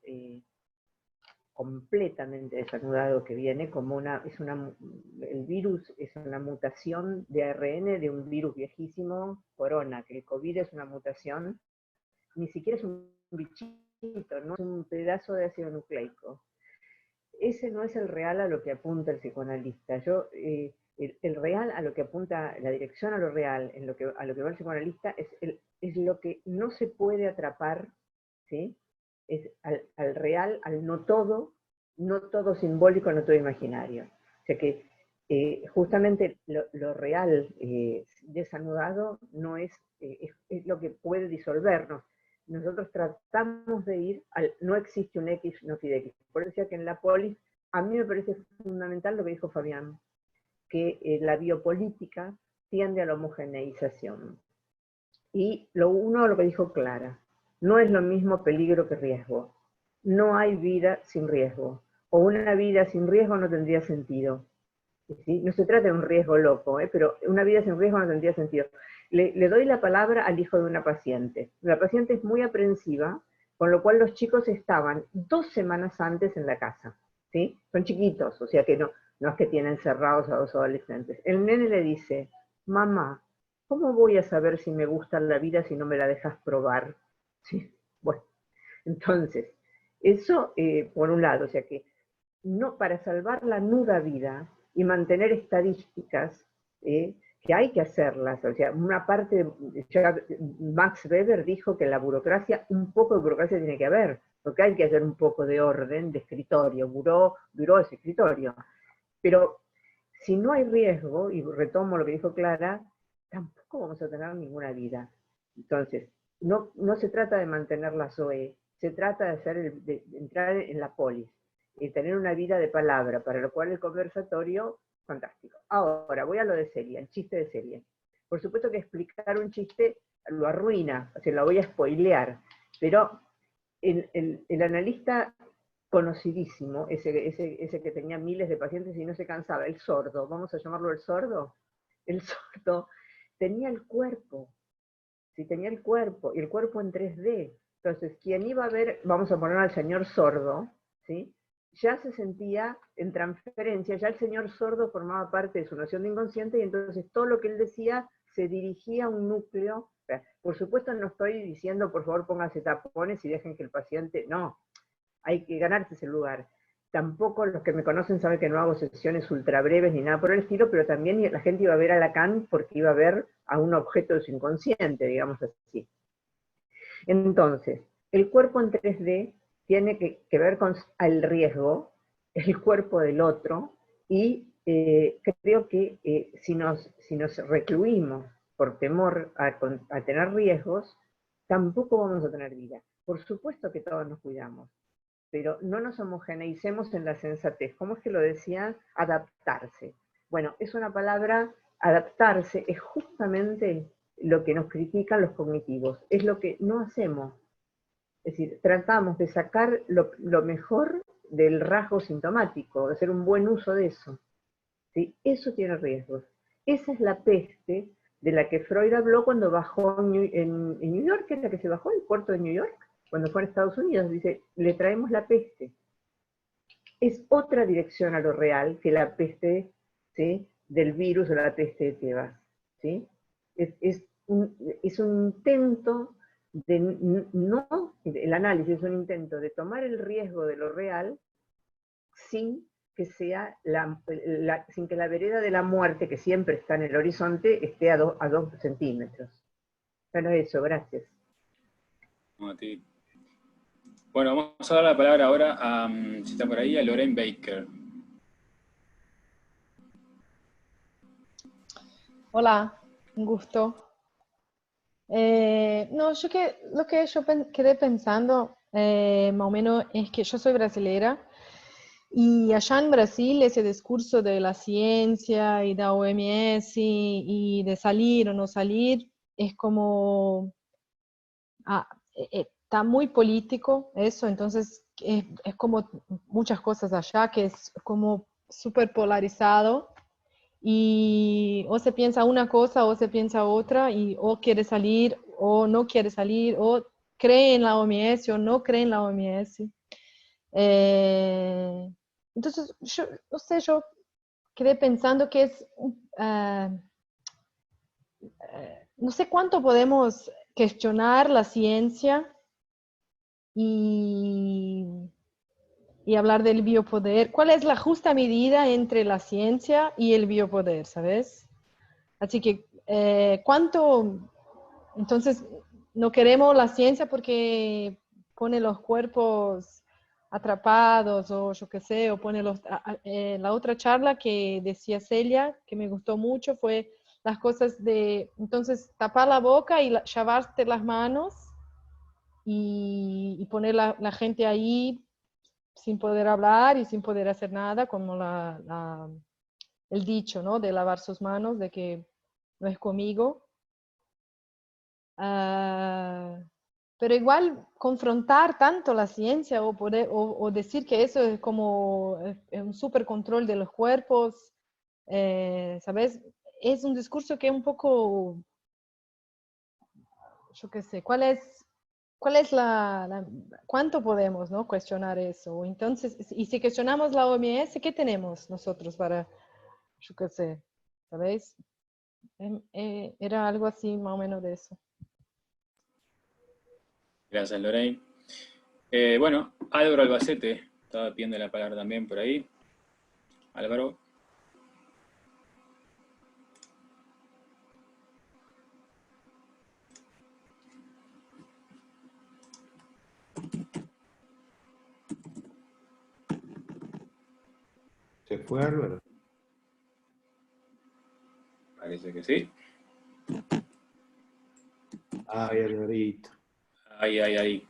completamente desanudado que viene, como el virus es una mutación de ARN de un virus viejísimo, corona, que el COVID es una mutación, ni siquiera es un bichito, no es un pedazo de ácido nucleico. Ese no es el real a lo que apunta el psicoanalista. El real a lo que apunta, la dirección a lo real, a lo que va el psicoanalista, es lo que no se puede atrapar, ¿sí? Es al real, al no todo simbólico, no todo imaginario. O sea que justamente lo real desanudado no es lo que puede disolvernos. Nosotros tratamos de ir al no existe un X, no pide X. Por eso decía que en la polis, a mí me parece fundamental lo que dijo Fabián, que la biopolítica tiende a la homogeneización. Y lo que dijo Clara, no es lo mismo peligro que riesgo. No hay vida sin riesgo. O una vida sin riesgo no tendría sentido. ¿Sí? No se trata de un riesgo loco, pero una vida sin riesgo no tendría sentido. Le doy la palabra al hijo de una paciente. La paciente es muy aprensiva, con lo cual los chicos estaban 2 semanas antes en la casa. ¿Sí? Son chiquitos, o sea que no es que tienen encerrados a 2 adolescentes. El nene le dice, mamá, ¿cómo voy a saber si me gusta la vida si no me la dejas probar? ¿Sí? Bueno, entonces, eso por un lado, o sea que no, para salvar la nuda vida y mantener estadísticas, que hay que hacerlas, o sea, una parte, Max Weber dijo que la burocracia, un poco de burocracia tiene que haber, porque hay que hacer un poco de orden, de escritorio, buró es escritorio, pero si no hay riesgo, y retomo lo que dijo Clara, tampoco vamos a tener ninguna vida. Entonces, no se trata de mantener la SOE, se trata de entrar en la polis, y tener una vida de palabra, para lo cual el conversatorio, fantástico. Ahora, voy a lo de serie, el chiste de serie. Por supuesto que explicar un chiste lo arruina, o sea, lo voy a spoilear, pero el analista conocidísimo, ese que tenía miles de pacientes y no se cansaba, el sordo, vamos a llamarlo el sordo tenía el cuerpo, ¿sí? Tenía el cuerpo, y el cuerpo en 3D. Entonces, quien iba a ver, vamos a poner al señor sordo, ¿sí? Ya se sentía en transferencia, ya el señor sordo formaba parte de su noción de inconsciente, y entonces todo lo que él decía se dirigía a un núcleo. Por supuesto no estoy diciendo, por favor pónganse tapones y dejen que el paciente, no, hay que ganarse ese lugar. Tampoco los que me conocen saben que no hago sesiones ultra breves ni nada por el estilo, pero también la gente iba a ver a Lacan porque iba a ver a un objeto de su inconsciente, digamos así. Entonces, el cuerpo en 3D tiene que ver con el riesgo, el cuerpo del otro, y creo que si nos recluimos por temor a tener riesgos, tampoco vamos a tener vida. Por supuesto que todos nos cuidamos, pero no nos homogeneicemos en la sensatez. ¿Cómo es que lo decía? Adaptarse. Bueno, es una palabra, adaptarse, es justamente lo que nos critican los cognitivos, es lo que no hacemos. Es decir, tratamos de sacar lo mejor del rasgo sintomático, de hacer un buen uso de eso. ¿Sí? Eso tiene riesgos. Esa es la peste de la que Freud habló cuando bajó en New York, que es la que se bajó, el puerto de New York, cuando fue a Estados Unidos. Dice, le traemos la peste. Es otra dirección a lo real que la peste, ¿sí?, del virus o la peste de Tebas. ¿Sí? Es un intento de no, el análisis es un intento de tomar el riesgo de lo real sin que sea sin que la vereda de la muerte, que siempre está en el horizonte, esté a 2 centímetros. Bueno, eso, gracias. No, a ti. Bueno, vamos a dar la palabra ahora a, si está por ahí, a Lorraine Baker. Hola, un gusto. No, lo que yo quedé pensando más o menos es que yo soy brasilera y allá en Brasil ese discurso de la ciencia y de la OMS y de salir o no salir es como, está muy político eso, entonces es como muchas cosas allá que es como súper polarizado. Y o se piensa una cosa o se piensa otra, y o quiere salir o no quiere salir, o cree en la OMS o no cree en la OMS. Entonces, yo no sé, yo quedé pensando que es, no sé cuánto podemos cuestionar la ciencia y hablar del biopoder. ¿Cuál es la justa medida entre la ciencia y el biopoder, sabes? Así que, ¿cuánto? Entonces, no queremos la ciencia porque pone los cuerpos atrapados, o yo qué sé, o pone la otra charla que decía Celia, que me gustó mucho, fue las cosas de, entonces, tapar la boca y lavarte las manos y poner la gente ahí sin poder hablar y sin poder hacer nada, como el dicho, ¿no? De lavar sus manos, de que no es conmigo. Pero igual confrontar tanto la ciencia o decir que eso es como un super control de los cuerpos, ¿sabes? Es un discurso que es un poco, yo qué sé, ¿cuál es cuánto podemos, ¿no?, cuestionar eso? Entonces, y si cuestionamos la OMS, ¿qué tenemos nosotros para, yo qué sé, ¿sabéis? Era algo así más o menos de eso. Gracias, Lorraine. Bueno, Álvaro Albacete estaba pidiendo la palabra también por ahí. Álvaro. ¿Se fue Álvaro? Parece que sí. Ay, Alvarito. Ahí. Ahí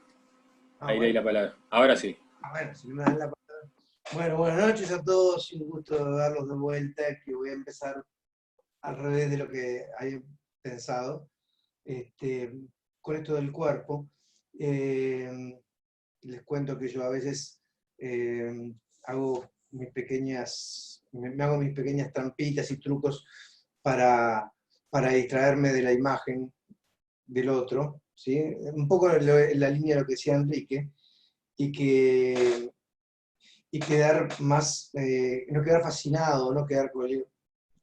Bueno. leí la palabra. Ahora sí. Bueno, si no me dan la palabra. Bueno, buenas noches a todos, un gusto darlos de vuelta, que voy a empezar al revés de lo que hay pensado, con esto del cuerpo. Les cuento que yo a veces hago mis pequeñas trampitas y trucos para distraerme de la imagen del otro, ¿sí? Un poco en la línea de lo que decía Enrique, y quedar más, no quedar fascinado, no quedar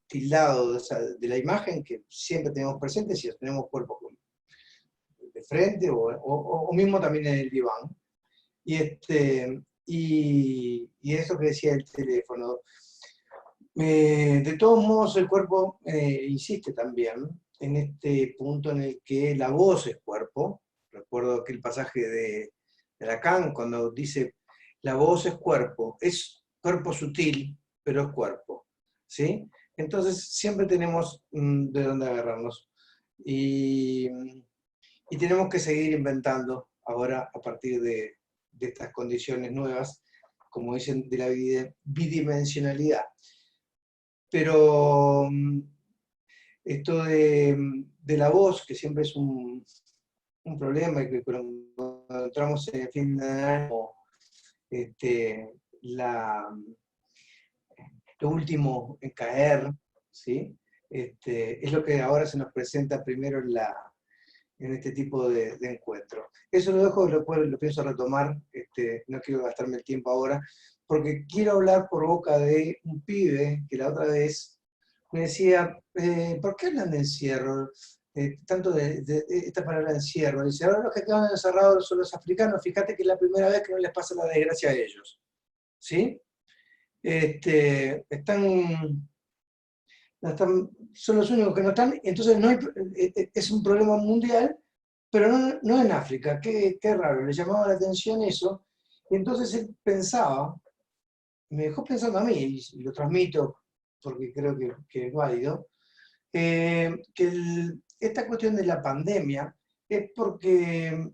tildado de la imagen que siempre tenemos presente si tenemos cuerpo de frente o mismo también en el diván. Y eso que decía el teléfono. De todos modos, el cuerpo insiste también en este punto en el que la voz es cuerpo, recuerdo aquel pasaje de Lacan cuando dice, la voz es cuerpo sutil, pero es cuerpo, ¿sí? Entonces siempre tenemos de dónde agarrarnos. Y tenemos que seguir inventando ahora a partir de estas condiciones nuevas, como dicen, de la bidimensionalidad. Pero esto de la voz, que siempre es un problema, y que cuando entramos en el fin de año, lo último en caer, ¿sí? Es lo que ahora se nos presenta primero en este tipo de encuentro. Eso lo dejo, lo pienso retomar, no quiero gastarme el tiempo ahora, porque quiero hablar por boca de un pibe que la otra vez me decía, ¿por qué hablan de encierro? Tanto de esta palabra encierro. Dice, ahora los que quedan encerrados son los africanos, fíjate que es la primera vez que no les pasa la desgracia a ellos. ¿Sí? Son los únicos que no están, entonces es un problema mundial, pero no en África. Qué raro, le llamaba la atención eso, y entonces él pensaba, me dejó pensando a mí, y lo transmito porque creo que es válido, que esta cuestión de la pandemia es porque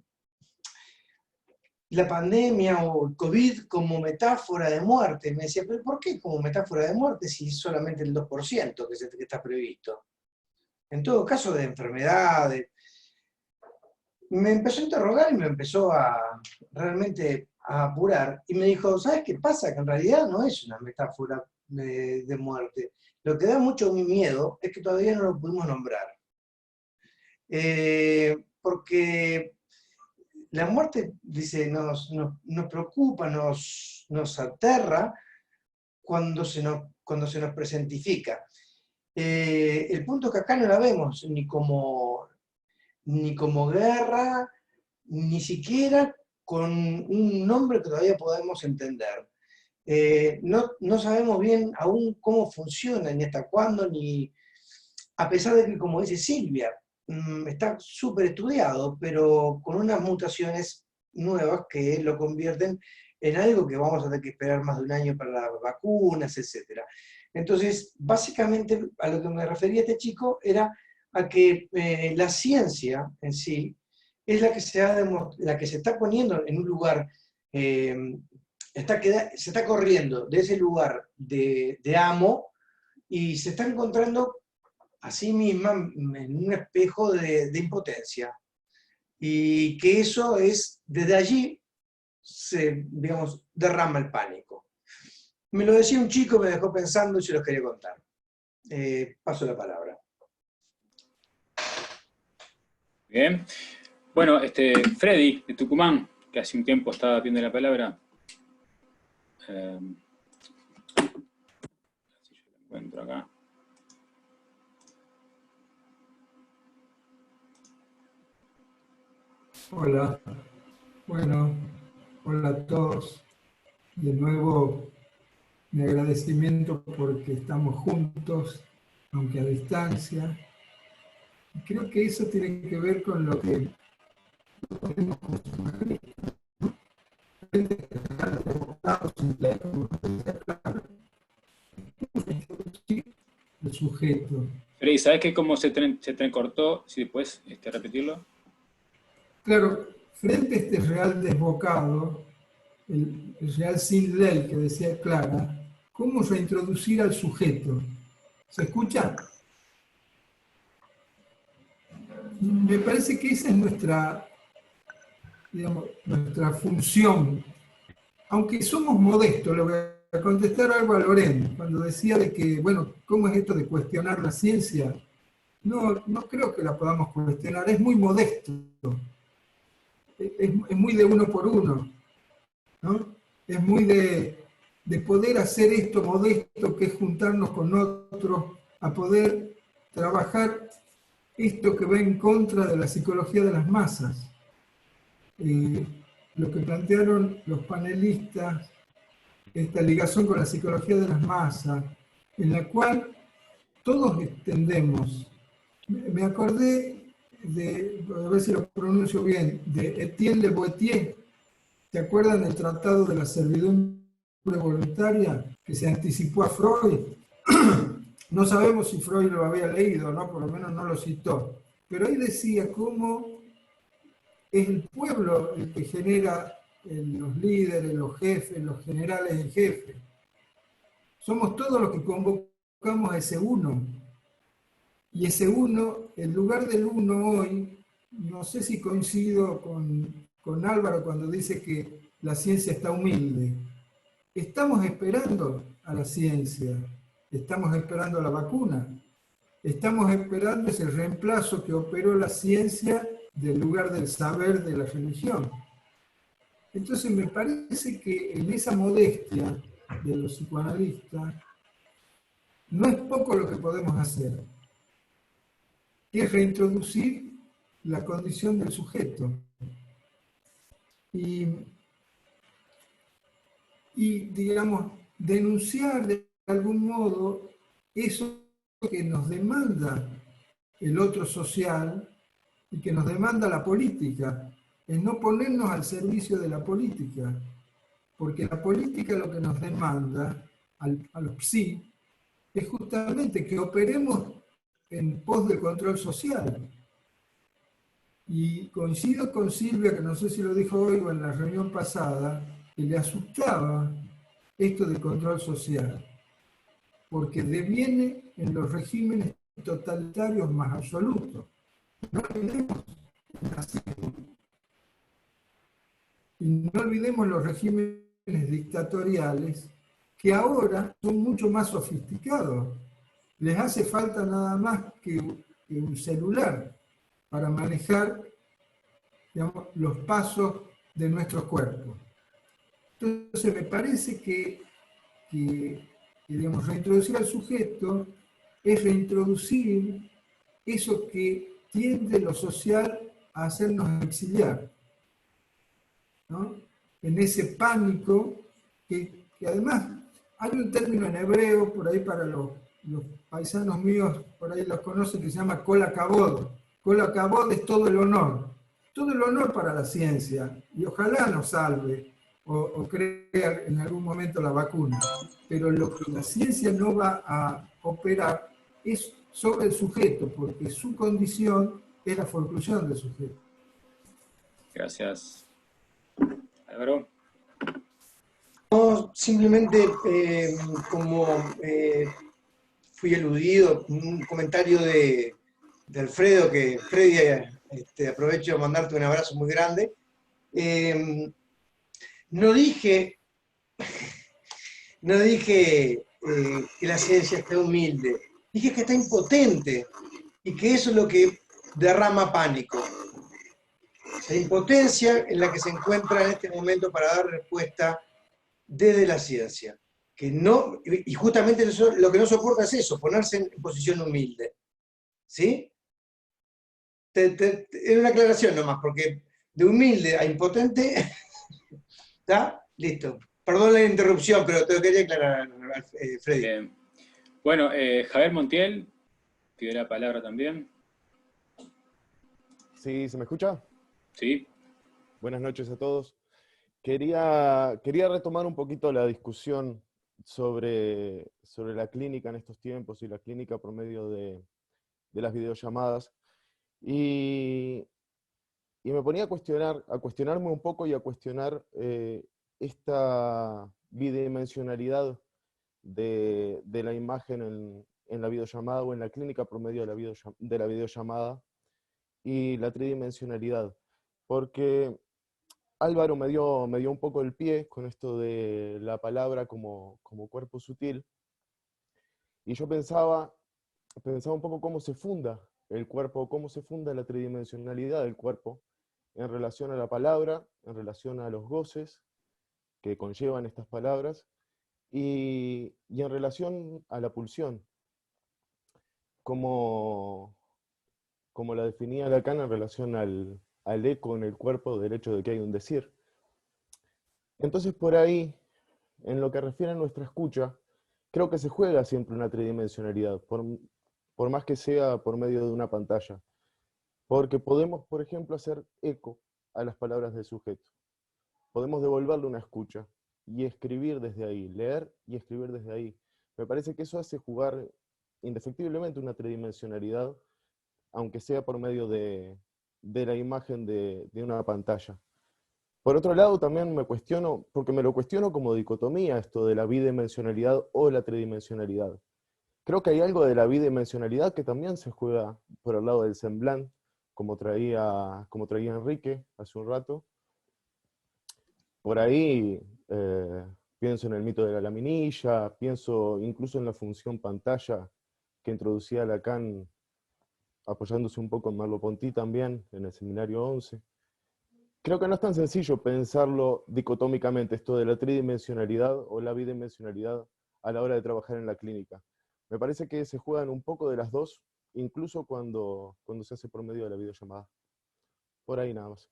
la pandemia o el COVID como metáfora de muerte. Me decía, ¿pero por qué como metáfora de muerte si es solamente el 2% que está previsto? En todo caso, de enfermedad. Me empezó a interrogar y me empezó realmente a apurar. Y me dijo, ¿sabes qué pasa? Que en realidad no es una metáfora de muerte. Lo que da mucho miedo es que todavía no lo pudimos nombrar. Porque la muerte, dice, nos preocupa, nos aterra cuando se nos presentifica. El punto es que acá no la vemos ni como guerra, ni siquiera con un nombre que todavía podemos entender. No sabemos bien aún cómo funciona, ni hasta cuándo, ni a pesar de que, como dice Silvia, está súper estudiado, pero con unas mutaciones nuevas que lo convierten en algo que vamos a tener que esperar más de un año para las vacunas, etc. Entonces, básicamente, a lo que me refería este chico era a que la ciencia en sí es la que se está poniendo en un lugar, se está corriendo de ese lugar de amo y se está encontrando a sí misma en un espejo de impotencia. Y que eso es, desde allí, digamos, derrama el pánico. Me lo decía un chico, me dejó pensando y se los quería contar. Paso la palabra. Bien. Bueno, Freddy, de Tucumán, que hace un tiempo estaba pidiendo la palabra. Si yo lo encuentro acá. Hola, bueno, hola a todos. De nuevo, mi agradecimiento porque estamos juntos, aunque a distancia. Y creo que eso tiene que ver con lo que podemos construir, el sujeto. Freddy, ¿sabes qué cómo se cortó? Si puedes repetirlo. Claro, frente a este real desbocado, el real sin ley que decía Clara, ¿cómo reintroducir al sujeto? ¿Se escucha? Me parece que esa es nuestra función. Aunque somos modestos, le voy a contestar algo a Loren, cuando decía de que, bueno, ¿cómo es esto de cuestionar la ciencia? No creo que la podamos cuestionar, es muy modesto. Es muy de uno por uno, ¿no? Es muy de poder hacer esto modesto, que es juntarnos con otros, a poder trabajar esto que va en contra de la psicología de las masas. Lo que plantearon los panelistas, esta ligación con la psicología de las masas, en la cual todos entendemos. Me acordé a ver si lo pronuncio bien, de Etienne Le Boëtier. ¿Se acuerdan del Tratado de la Servidumbre Voluntaria que se anticipó a Freud? No sabemos si Freud lo había leído, ¿no? Por lo menos no lo citó. Pero ahí decía cómo es el pueblo el que genera los líderes, los jefes, los generales en jefe. Somos todos los que convocamos a ese uno. Y ese uno, en lugar del uno hoy, no sé si coincido con Álvaro cuando dice que la ciencia está humilde. Estamos esperando a la ciencia, estamos esperando a la vacuna, estamos esperando ese reemplazo que operó la ciencia del lugar del saber de la religión. Entonces me parece que en esa modestia de los psicoanalistas no es poco lo que podemos hacer, es reintroducir la condición del sujeto. Y digamos, denunciar de algún modo eso que nos demanda el otro social y que nos demanda la política, es no ponernos al servicio de la política, porque la política lo que nos demanda a los psi es justamente que operemos en pos del control social. Y coincido con Silvia, que no sé si lo dijo hoy o en la reunión pasada, que le asustaba esto del control social, porque deviene en los regímenes totalitarios más absolutos. No olvidemos el nazismo. Y no olvidemos los regímenes dictatoriales, que ahora son mucho más sofisticados. Les hace falta nada más que un celular para manejar, digamos, los pasos de nuestros cuerpos. Entonces me parece que digamos, reintroducir al sujeto es reintroducir eso que tiende lo social a hacernos exiliar, ¿no? En ese pánico que además hay un término en hebreo, por ahí para los paisanos míos, por ahí los conocen, que se llama kol hakavod. Kol hakavod es todo el honor para la ciencia, y ojalá nos salve o crea en algún momento la vacuna. Pero lo que la ciencia no va a operar es sobre el sujeto, porque su condición es la forclusión del sujeto. Gracias. Álvaro. No, simplemente como fui eludido, un comentario de Alfredo, que Freddy, aprovecho de mandarte un abrazo muy grande. No dije que la ciencia esté humilde, dije que está impotente y que eso es lo que derrama pánico. La impotencia en la que se encuentra en este momento para dar respuesta desde la ciencia. Que no, y justamente eso, lo que no soporta es eso, ponerse en posición humilde. ¿Sí? Es una aclaración nomás, porque de humilde a impotente, ¿está? Listo. Perdón la interrupción, pero te lo quería aclarar, Freddy. Bueno, Javier Montiel pide la palabra también. Sí, ¿se me escucha? Sí. Buenas noches a todos. Quería retomar un poquito la discusión sobre la clínica en estos tiempos y la clínica por medio de las videollamadas. Y me ponía a cuestionarme un poco y a cuestionar esta bidimensionalidad de la imagen en la videollamada o en la clínica por medio de la videollamada y la tridimensionalidad. Porque Álvaro me dio un poco el pie con esto de la palabra como cuerpo sutil, y yo pensaba un poco cómo se funda el cuerpo, cómo se funda la tridimensionalidad del cuerpo en relación a la palabra, en relación a los goces que conllevan estas palabras, y en relación a la pulsión, como la definía Lacan en relación al eco en el cuerpo del hecho de que hay un decir. Entonces por ahí, en lo que refiere a nuestra escucha, creo que se juega siempre una tridimensionalidad, por más que sea por medio de una pantalla. porque podemos, por ejemplo, hacer eco a las palabras del sujeto. Podemos devolverle una escucha y escribir desde ahí, leer y escribir desde ahí. Me parece que eso hace jugar indefectiblemente una tridimensionalidad, aunque sea por medio de la imagen de una pantalla. Por otro lado, también me cuestiono, porque me lo cuestiono como dicotomía, esto de la bidimensionalidad o la tridimensionalidad. Creo que hay algo de la bidimensionalidad que también se juega por el lado del semblant, como traía Enrique hace un rato. Por ahí pienso en el mito de la laminilla, pienso incluso en la función pantalla que introducía Lacan, apoyándose un poco en Merleau-Ponty también, en el seminario 11. Creo que no es tan sencillo pensarlo dicotómicamente, esto de la tridimensionalidad o la bidimensionalidad a la hora de trabajar en la clínica. Me parece que se juegan un poco de las dos, incluso cuando se hace por medio de la videollamada. Por ahí nada más.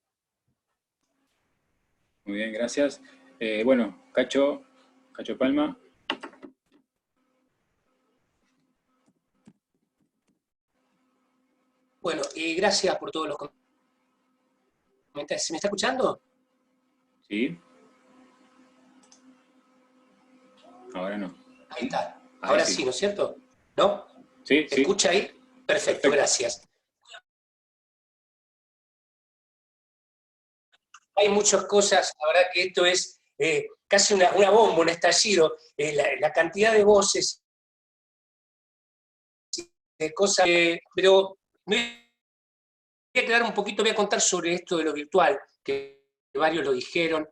Muy bien, gracias. Bueno, Cacho Palma. Bueno, gracias por todos los comentarios. ¿Se me está escuchando? Sí. Ahora no. Ahí está. Ahora sí, ¿no es cierto? ¿No? Sí, ¿Se escucha ahí? Perfecto, gracias. Hay muchas cosas, la verdad que esto es casi una bomba, un estallido. La cantidad de voces, de cosas, pero me voy a quedar un poquito, voy a contar sobre esto de lo virtual, que varios lo dijeron.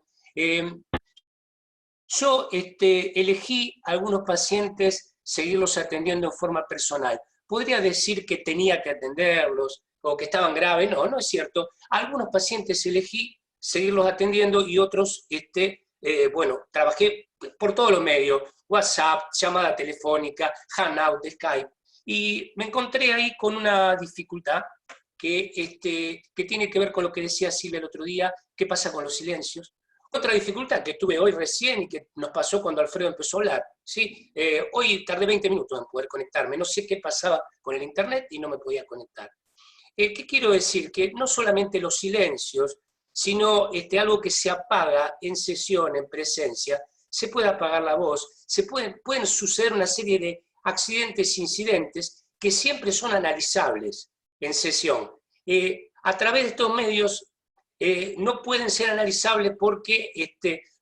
Yo elegí a algunos pacientes seguirlos atendiendo en forma personal. Podría decir que tenía que atenderlos o que estaban graves, no es cierto. Algunos pacientes elegí seguirlos atendiendo y otros, bueno, trabajé por todos los medios, WhatsApp, llamada telefónica, Hangout, Skype, y me encontré ahí con una dificultad que tiene que ver con lo que decía Silvia el otro día, qué pasa con los silencios. Otra dificultad que tuve hoy recién y que nos pasó cuando Alfredo empezó a hablar, ¿sí? Hoy tardé 20 minutos en poder conectarme, no sé qué pasaba con el internet y no me podía conectar. ¿Qué quiero decir? Que no solamente los silencios, sino algo que se apaga en sesión, en presencia, se puede apagar la voz, pueden suceder una serie de accidentes, incidentes, que siempre son analizables en sesión. A través de estos medios no pueden ser analizables porque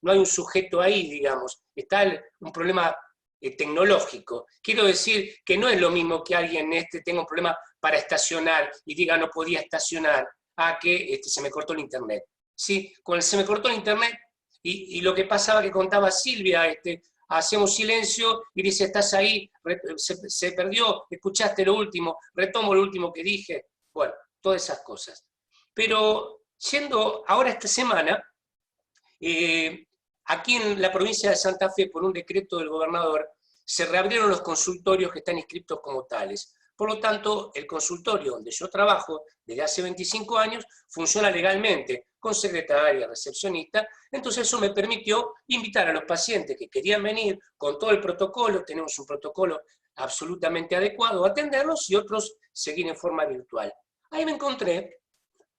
no hay un sujeto ahí, digamos, está un problema tecnológico. Quiero decir que no es lo mismo que alguien tenga un problema para estacionar y diga no podía estacionar, a que se me cortó el internet. ¿Sí? Se me cortó el internet y lo que pasaba que contaba Silvia, hacemos silencio y dice, estás ahí, se perdió, escuchaste lo último, retomo lo último que dije. Bueno, todas esas cosas. Pero yendo ahora esta semana, aquí en la provincia de Santa Fe, por un decreto del gobernador, se reabrieron los consultorios que están inscritos como tales. Por lo tanto, el consultorio donde yo trabajo desde hace 25 años funciona legalmente, con secretaria, recepcionista. Entonces eso me permitió invitar a los pacientes que querían venir con todo el protocolo, tenemos un protocolo absolutamente adecuado, a atenderlos y otros seguir en forma virtual. Ahí me encontré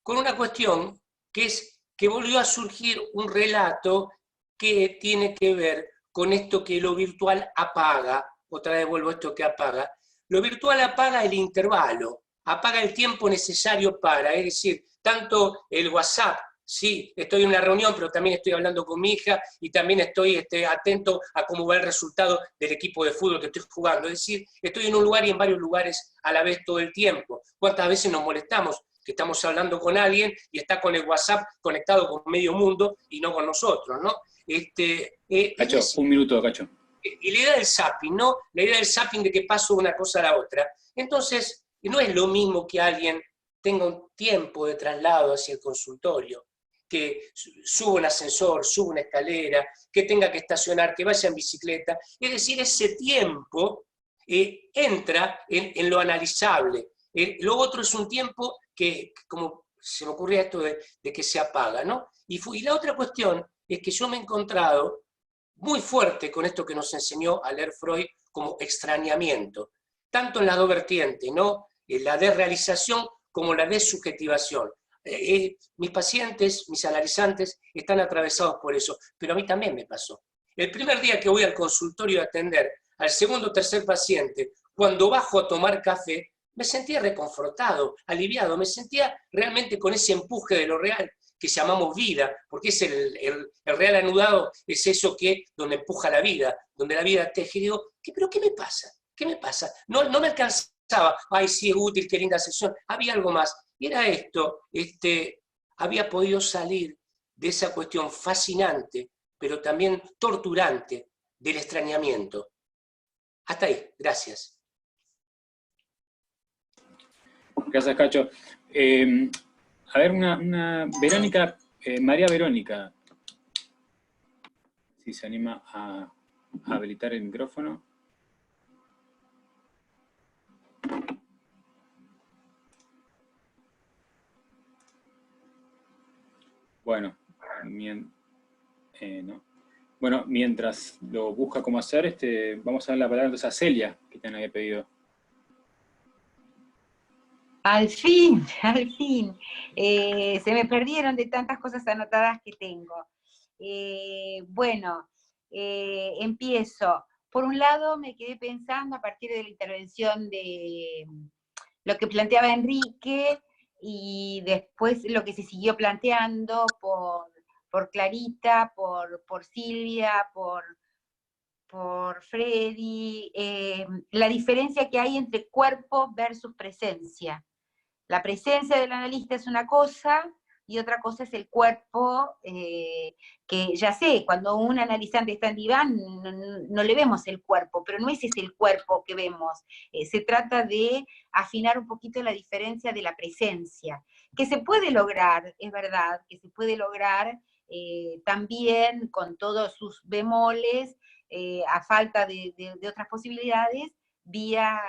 con una cuestión que es que volvió a surgir un relato que tiene que ver con esto que lo virtual apaga, otra vez vuelvo a esto que apaga. Lo virtual apaga el intervalo, apaga el tiempo necesario para, es decir, tanto el WhatsApp, sí, estoy en una reunión, pero también estoy hablando con mi hija y también estoy atento a cómo va el resultado del equipo de fútbol que estoy jugando. Es decir, estoy en un lugar y en varios lugares a la vez todo el tiempo. ¿Cuántas veces nos molestamos que estamos hablando con alguien y está con el WhatsApp conectado con medio mundo y no con nosotros, ¿no? Cacho, un minuto, Cacho. Y la idea del zapping, ¿no? La idea del zapping de que paso de una cosa a la otra. Entonces, no es lo mismo que alguien tenga un tiempo de traslado hacia el consultorio, que suba un ascensor, suba una escalera, que tenga que estacionar, que vaya en bicicleta. Es decir, ese tiempo entra en lo analizable. Lo otro es un tiempo que, como se me ocurría esto de que se apaga, ¿no? Y la otra cuestión es que yo me he encontrado muy fuerte con esto que nos enseñó a leer Freud como extrañamiento, tanto en las dos vertientes, ¿no? En la desrealización como la desubjetivación. Mis pacientes, mis analizantes, están atravesados por eso, pero a mí también me pasó. El primer día que voy al consultorio a atender al segundo o tercer paciente, cuando bajo a tomar café, me sentía reconfortado, aliviado, me sentía realmente con ese empuje de lo real que llamamos vida, porque es el real anudado, es eso que donde empuja la vida, donde la vida teje. Y digo, ¿pero qué me pasa? ¿Qué me pasa? No me alcanzaba, ay, sí, es útil, qué linda sesión, había algo más. Y era esto, había podido salir de esa cuestión fascinante, pero también torturante del extrañamiento. Hasta ahí, gracias. Gracias, Cacho. A ver, una Verónica, María Verónica, si se anima a habilitar el micrófono. Bueno, no. Bueno, mientras lo busca cómo hacer, vamos a dar la palabra entonces a Celia, que te había pedido. Al fin, al fin. Se me perdieron de tantas cosas anotadas que tengo. Bueno, empiezo. Por un lado, me quedé pensando a partir de la intervención de lo que planteaba Enrique, y después lo que se siguió planteando por Clarita, por Silvia, por Freddy, la diferencia que hay entre cuerpo versus presencia. La presencia del analista es una cosa, y otra cosa es el cuerpo, que ya sé, cuando un analizante está en diván, no le vemos el cuerpo, pero no ese es el cuerpo que vemos. Se trata de afinar un poquito la diferencia de la presencia, que se puede lograr, es verdad, que se puede lograr también con todos sus bemoles, a falta de otras posibilidades, vía,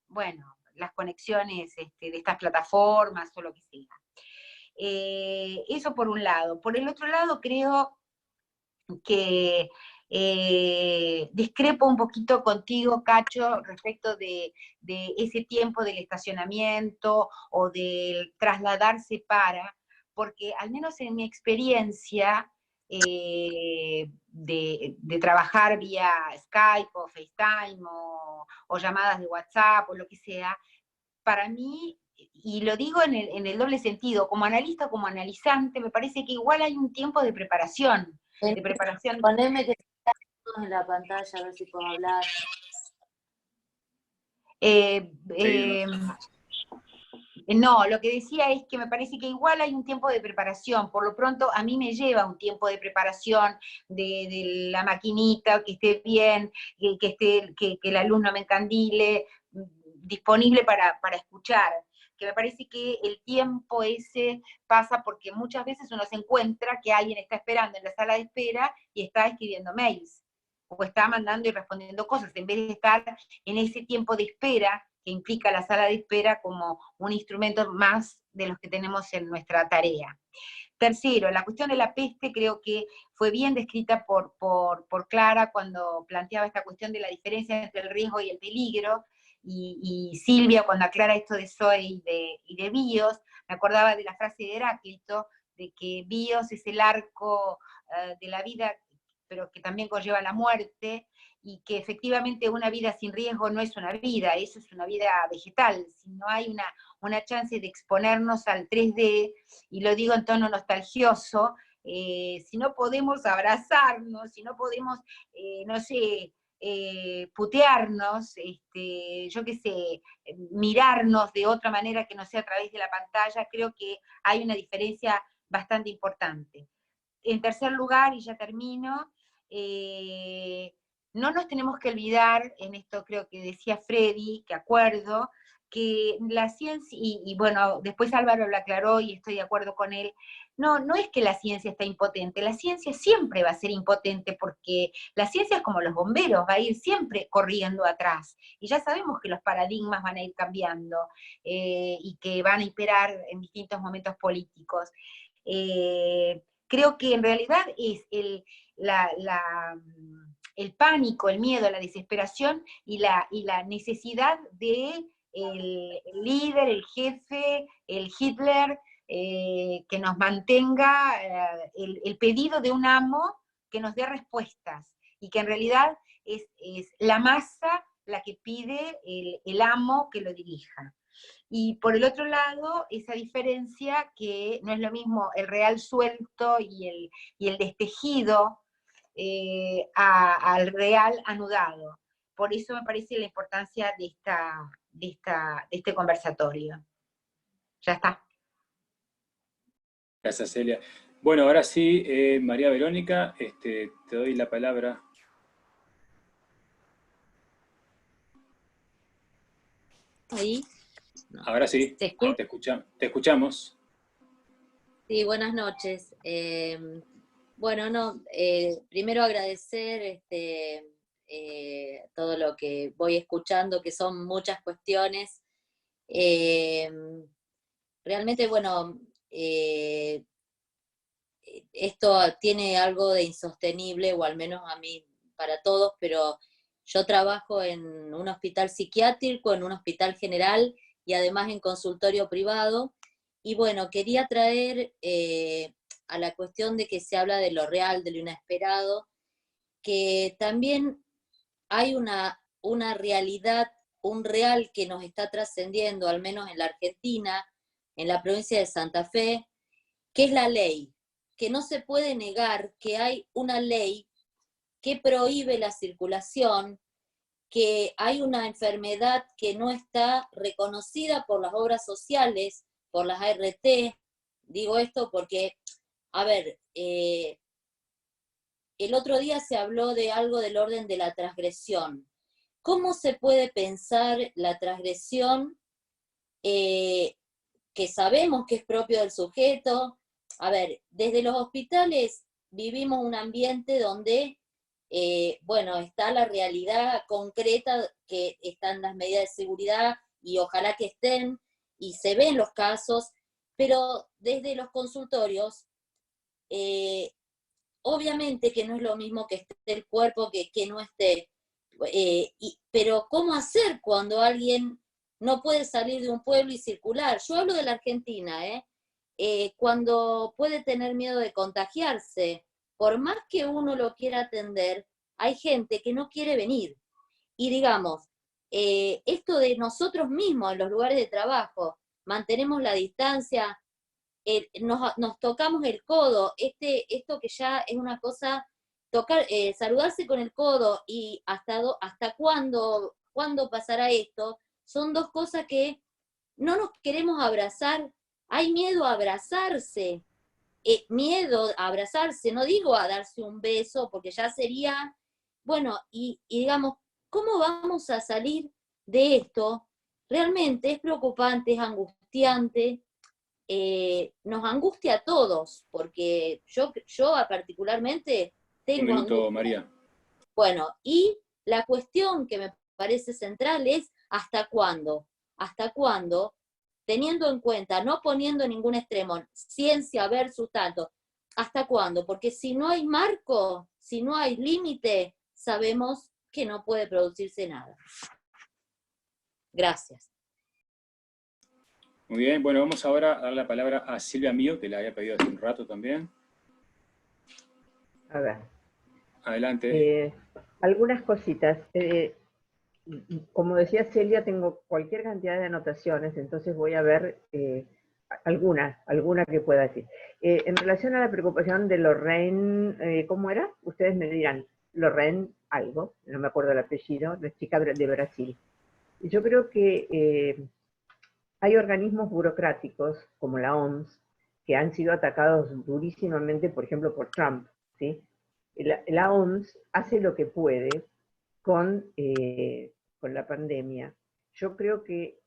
bueno, las conexiones de estas plataformas o lo que sea. Eso por un lado. Por el otro lado, creo que discrepo un poquito contigo, Cacho, respecto de ese tiempo del estacionamiento o del trasladarse porque al menos en mi experiencia de trabajar vía Skype o FaceTime o llamadas de WhatsApp o lo que sea, para mí, y lo digo en el doble sentido, como analista o como analizante, me parece que igual hay un tiempo de preparación. Poneme que están todos en la pantalla, a ver si puedo hablar. No, lo que decía es que me parece que igual hay un tiempo de preparación. Por lo pronto, a mí me lleva un tiempo de preparación de la maquinita, que esté bien, que el alumno me encandile, disponible para escuchar. Que me parece que el tiempo ese pasa porque muchas veces uno se encuentra que alguien está esperando en la sala de espera y está escribiendo mails, o está mandando y respondiendo cosas, en vez de estar en ese tiempo de espera que implica la sala de espera como un instrumento más de los que tenemos en nuestra tarea. Tercero, la cuestión de la peste creo que fue bien descrita por Clara cuando planteaba esta cuestión de la diferencia entre el riesgo y el peligro, y Silvia cuando aclara esto de Zoe y de Bios, me acordaba de la frase de Heráclito, de que Bios es el arco de la vida, pero que también conlleva la muerte, y que efectivamente una vida sin riesgo no es una vida, eso es una vida vegetal. Si no hay una chance de exponernos al 3D, y lo digo en tono nostalgioso, si no podemos abrazarnos, si no podemos, no sé, putearnos, yo qué sé, mirarnos de otra manera que no sea a través de la pantalla, creo que hay una diferencia bastante importante. En tercer lugar, y ya termino, no nos tenemos que olvidar, en esto creo que decía Freddy, que acuerdo, que la ciencia, y bueno, después Álvaro lo aclaró y estoy de acuerdo con él, no es que la ciencia está impotente, la ciencia siempre va a ser impotente porque la ciencia es como los bomberos, va a ir siempre corriendo atrás, y ya sabemos que los paradigmas van a ir cambiando y que van a imperar en distintos momentos políticos. Creo que en realidad es el pánico, el miedo, la desesperación y la necesidad de el líder, el jefe, el Hitler, que nos mantenga el pedido de un amo que nos dé respuestas, y que en realidad es la masa la que pide el amo que lo dirija. Y por el otro lado, esa diferencia que no es lo mismo el real suelto y el destejido al real anudado. Por eso me parece la importancia de este conversatorio. Ya está. Gracias, Celia. Bueno, ahora sí, María Verónica, te doy la palabra. Ahí. No. Ahora sí, te escuchamos. Sí, buenas noches. Bueno, primero agradecer todo lo que voy escuchando, que son muchas cuestiones. Realmente, bueno, esto tiene algo de insostenible, o al menos a mí, para todos, pero yo trabajo en un hospital psiquiátrico, en un hospital general, y además en consultorio privado, y bueno, quería traer a la cuestión de que se habla de lo real, de lo inesperado, que también hay una realidad, un real que nos está trascendiendo, al menos en la Argentina, en la provincia de Santa Fe, que es la ley, que no se puede negar que hay una ley que prohíbe la circulación, que hay una enfermedad que no está reconocida por las obras sociales, por las ART. Digo esto porque, a ver, el otro día se habló de algo del orden de la transgresión. ¿Cómo se puede pensar la transgresión que sabemos que es propio del sujeto? A ver, desde los hospitales vivimos un ambiente donde bueno, está la realidad concreta, que están las medidas de seguridad, y ojalá que estén, y se ven los casos, pero desde los consultorios, obviamente que no es lo mismo que esté el cuerpo que no esté, pero ¿cómo hacer cuando alguien no puede salir de un pueblo y circular? Yo hablo de la Argentina, cuando puede tener miedo de contagiarse, por más que uno lo quiera atender, hay gente que no quiere venir. Y digamos, esto de nosotros mismos en los lugares de trabajo, mantenemos la distancia, nos tocamos el codo, esto que ya es una cosa, saludarse con el codo, y hasta cuándo pasará esto, son dos cosas que no nos queremos abrazar. Hay miedo a abrazarse, no digo a darse un beso, porque ya sería, bueno, y digamos, ¿cómo vamos a salir de esto? Realmente es preocupante, es angustiante, nos angustia a todos, porque yo particularmente tengo Un minuto, angustia. María. Bueno, y la cuestión que me parece central es ¿hasta cuándo? ¿Hasta cuándo? Teniendo en cuenta, no poniendo ningún extremo, ciencia versus tanto, ¿hasta cuándo? Porque si no hay marco, si no hay límite, sabemos que no puede producirse nada. Gracias. Muy bien, bueno, vamos ahora a dar la palabra a Silvia Mío, que la había pedido hace un rato también. A ver. Adelante. Algunas cositas. Como decía Celia, tengo cualquier cantidad de anotaciones, entonces voy a ver alguna que pueda decir. En relación a la preocupación de Lorraine, ¿cómo era? Ustedes me dirán, Lorraine algo, no me acuerdo el apellido, la chica de Brasil. Yo creo que hay organismos burocráticos, como la OMS, que han sido atacados durísimamente, por ejemplo, por Trump, ¿sí? La OMS hace lo que puede con la pandemia. Yo creo que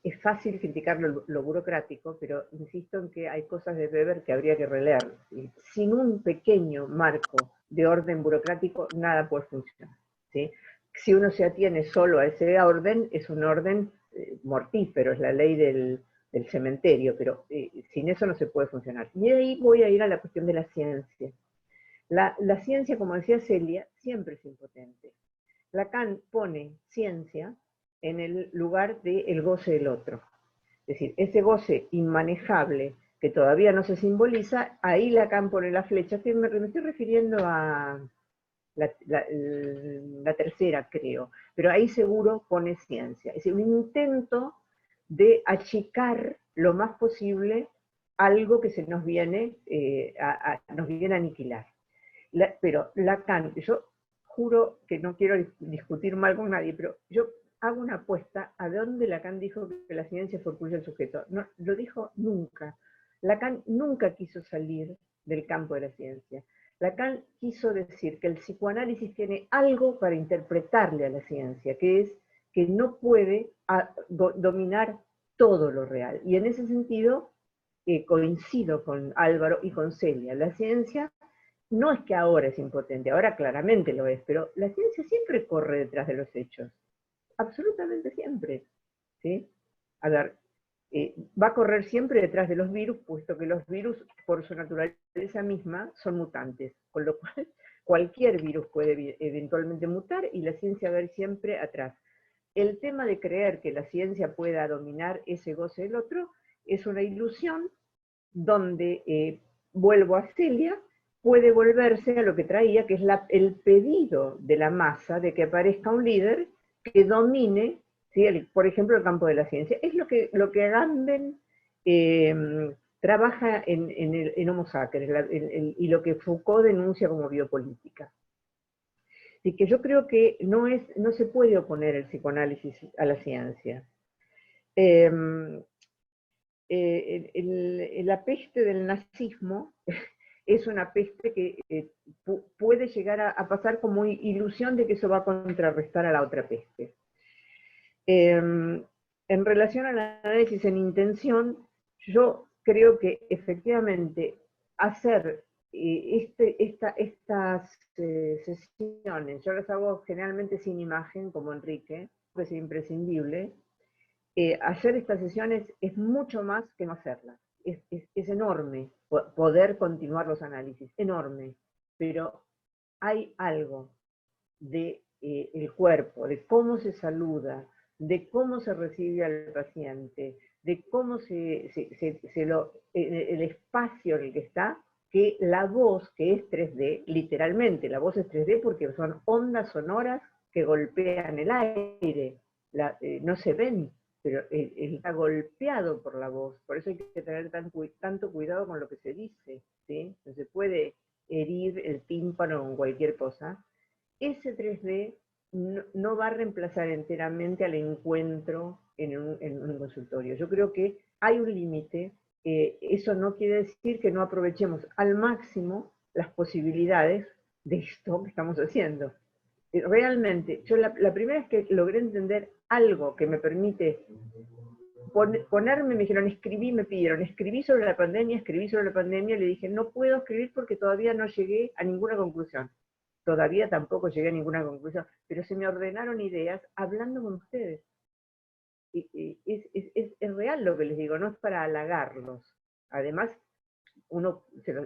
es fácil criticar lo burocrático, pero insisto en que hay cosas de Weber que habría que releer. ¿Sí? Sin un pequeño marco de orden burocrático, nada puede funcionar, ¿sí? Si uno se atiene solo a ese orden, es un orden mortífero, es la ley del cementerio, pero sin eso no se puede funcionar. Y ahí voy a ir a la cuestión de la ciencia. La ciencia, como decía Celia, siempre es impotente. Lacan pone ciencia en el lugar del goce del otro. Es decir, ese goce inmanejable que todavía no se simboliza, ahí Lacan pone la flecha. Me estoy refiriendo a la tercera, creo, pero ahí seguro pone ciencia. Es decir, un intento de achicar lo más posible algo que se nos viene, nos viene a aniquilar. Pero Lacan, yo juro que no quiero discutir mal con nadie, pero yo hago una apuesta a dónde Lacan dijo que la ciencia forjura el sujeto. No lo dijo nunca. Lacan nunca quiso salir del campo de la ciencia. Lacan quiso decir que el psicoanálisis tiene algo para interpretarle a la ciencia, que es que no puede dominar todo lo real. Y en ese sentido coincido con Álvaro y con Celia. La ciencia no es que ahora es impotente, ahora claramente lo es, pero la ciencia siempre corre detrás de los hechos. Absolutamente siempre. ¿Sí? A ver, va a correr siempre detrás de los virus, puesto que los virus, por su naturaleza misma, son mutantes, con lo cual cualquier virus puede eventualmente mutar y la ciencia va a ir siempre atrás. El tema de creer que la ciencia pueda dominar ese goce del otro es una ilusión donde, vuelvo a Celia, puede volverse a lo que traía, que es el pedido de la masa de que aparezca un líder que domine, ¿sí? Por ejemplo, el campo de la ciencia. Es lo que Agamben trabaja en Homo Sapiens, y lo que Foucault denuncia como biopolítica. Así que yo creo que no se puede oponer el psicoanálisis a la ciencia. La peste del nazismo es una peste que puede llegar a pasar como ilusión de que eso va a contrarrestar a la otra peste. En relación al análisis en intención, yo creo que efectivamente hacer estas sesiones, yo las hago generalmente sin imagen, como Enrique, que es imprescindible. Hacer estas sesiones es mucho más que no hacerlas. Es enorme poder continuar los análisis, enorme, pero hay algo de el cuerpo, de cómo se saluda, de cómo se recibe al paciente, de cómo el espacio en el que está, que la voz, que es 3D, literalmente, la voz es 3D porque son ondas sonoras que golpean el aire, no se ven, pero está golpeado por la voz, por eso hay que tener tanto cuidado con lo que se dice, ¿sí? No se puede herir el tímpano con cualquier cosa. Ese 3D no va a reemplazar enteramente al encuentro en un consultorio. Yo creo que hay un límite, eso no quiere decir que no aprovechemos al máximo las posibilidades de esto que estamos haciendo. Realmente, yo la primera vez que logré entender algo que me permite ponerme, me dijeron, me pidieron, escribí sobre la pandemia, le dije, no puedo escribir porque todavía no llegué a ninguna conclusión. Todavía tampoco llegué a ninguna conclusión, pero se me ordenaron ideas hablando con ustedes. Es real lo que les digo, no es para halagarlos. Además,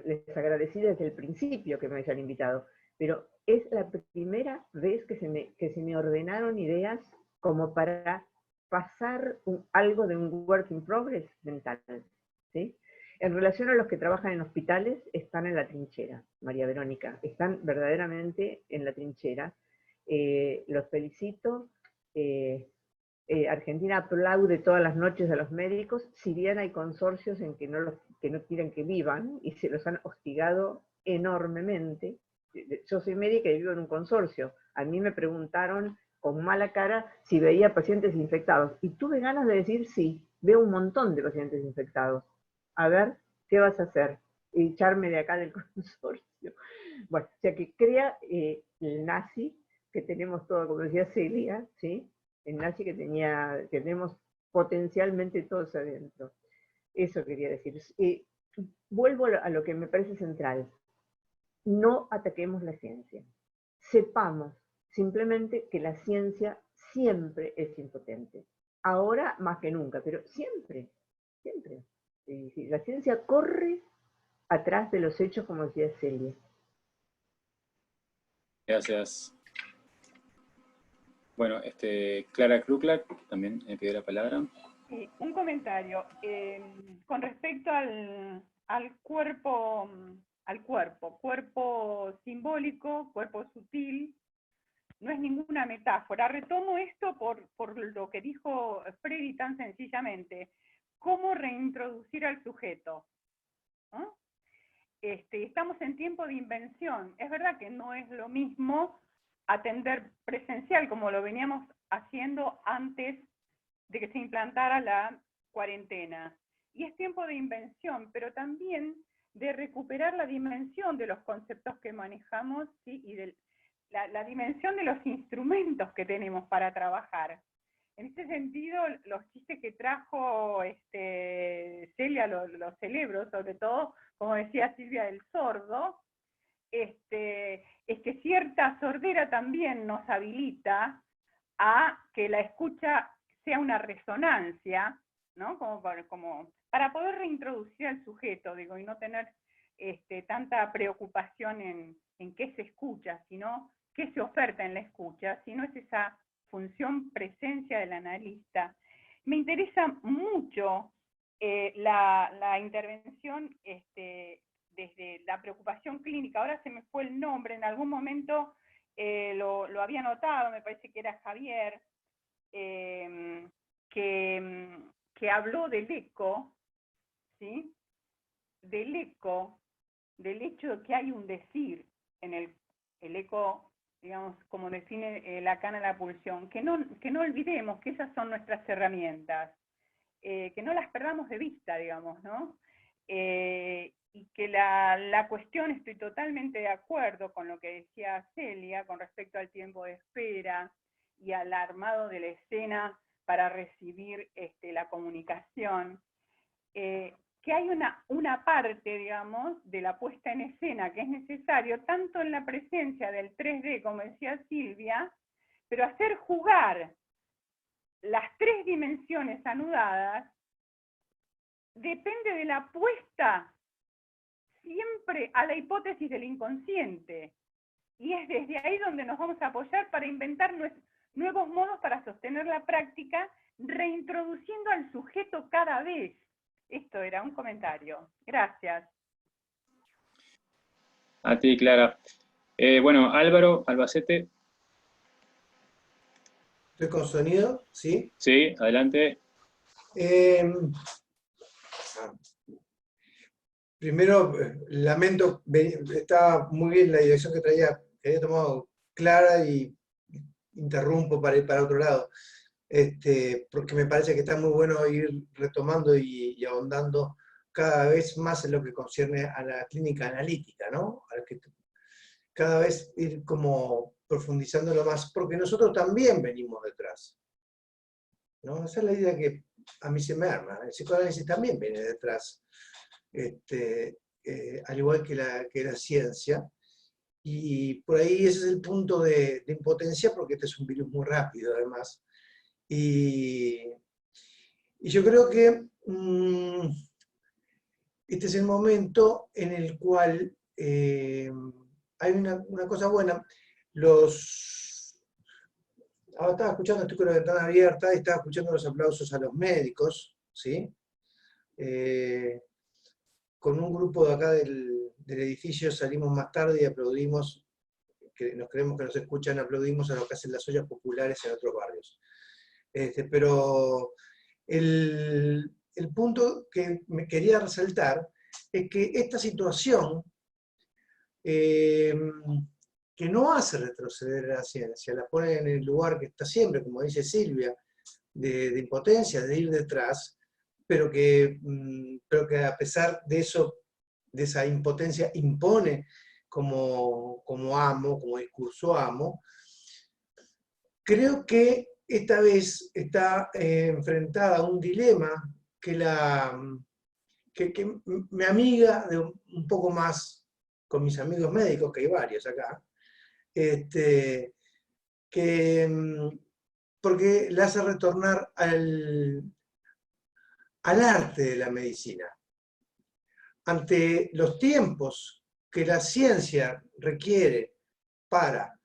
les agradecí desde el principio que me hayan invitado, pero es la primera vez que se me ordenaron ideas como para pasar algo de un work in progress mental, ¿sí? En relación a los que trabajan en hospitales, están en la trinchera, María Verónica, están verdaderamente en la trinchera. Los felicito. Argentina aplaude todas las noches a los médicos, si bien hay consorcios en que no quieren que vivan, y se los han hostigado enormemente. Yo soy médica y vivo en un consorcio. A mí me preguntaron con mala cara si veía pacientes infectados, y tuve ganas de decir sí, veo un montón de pacientes infectados. A ver, ¿qué vas a hacer? Echarme de acá del consorcio. Bueno, o sea que crea el nazi, que tenemos todo, como decía Celia, ¿sí? El nazi que tenemos potencialmente todos adentro. Eso quería decir. Vuelvo a lo que me parece central. No ataquemos la ciencia. Sepamos simplemente que la ciencia siempre es impotente. Ahora más que nunca, pero siempre, siempre. La ciencia corre atrás de los hechos, como decía Celia. Gracias. Bueno, Clara Kruklak también me pidió la palabra. Sí, un comentario. Con respecto al cuerpo simbólico, cuerpo sutil, no es ninguna metáfora. Retomo esto por lo que dijo Freddy tan sencillamente. ¿Cómo reintroducir al sujeto? ¿No? Estamos en tiempo de invención. Es verdad que no es lo mismo atender presencial como lo veníamos haciendo antes de que se implantara la cuarentena. Y es tiempo de invención, pero también de recuperar la dimensión de los conceptos que manejamos, ¿sí? Y de la dimensión de los instrumentos que tenemos para trabajar. En este sentido, los chistes que trajo Celia los celebro, sobre todo, como decía Silvia, del sordo, es que cierta sordera también nos habilita a que la escucha sea una resonancia, ¿no? Como para poder reintroducir al sujeto, digo, y no tener tanta preocupación en qué se escucha, sino qué se oferta en la escucha, sino es esa función presencia del analista. Me interesa mucho la intervención desde la preocupación clínica. Ahora se me fue el nombre, en algún momento lo había notado, me parece que era Javier, que habló del eco, ¿sí? Del eco, del hecho de que hay un decir en el eco, digamos, como define Lacan en la pulsión, que no olvidemos que esas son nuestras herramientas, que no las perdamos de vista, digamos, ¿no? Y que la cuestión, estoy totalmente de acuerdo con lo que decía Celia con respecto al tiempo de espera y al armado de la escena para recibir la comunicación, que hay una parte, digamos, de la puesta en escena que es necesario, tanto en la presencia del 3D, como decía Silvia, pero hacer jugar las tres dimensiones anudadas depende de la apuesta siempre a la hipótesis del inconsciente. Y es desde ahí donde nos vamos a apoyar para inventar nuevos modos para sostener la práctica, reintroduciendo al sujeto cada vez. Esto era un comentario. Gracias. A ti, Clara. Bueno, Álvaro Albacete. ¿Estoy con sonido? ¿Sí? Sí, adelante. Primero, lamento, estaba muy bien la dirección que había tomado Clara y interrumpo para ir para otro lado, porque me parece que está muy bueno ir retomando y ahondando cada vez más en lo que concierne a la clínica analítica, ¿no? Cada vez ir como profundizándolo más, porque nosotros también venimos detrás, ¿no? Esa es la idea que a mí se me arma. El psicoanálisis también viene detrás, al igual que la ciencia, y por ahí ese es el punto de impotencia, porque este es un virus muy rápido además, y yo creo que este es el momento en el cual hay una cosa buena. Ahora estaba escuchando, estoy con la ventana abierta, y estaba escuchando los aplausos a los médicos, ¿sí? Con un grupo de acá del edificio salimos más tarde y aplaudimos, que nos creemos que nos escuchan, aplaudimos a lo que hacen las ollas populares en otros barrios. Pero el punto que me quería resaltar es que esta situación, que no hace retroceder a la ciencia, la pone en el lugar que está siempre, como dice Silvia, de impotencia, de ir detrás, pero que a pesar de eso, de esa impotencia, impone como amo, como discurso amo. Creo que esta vez está enfrentada a un dilema que me amiga de un poco más con mis amigos médicos, que hay varios acá, porque le hace retornar al arte de la medicina. Ante los tiempos que la ciencia requiere para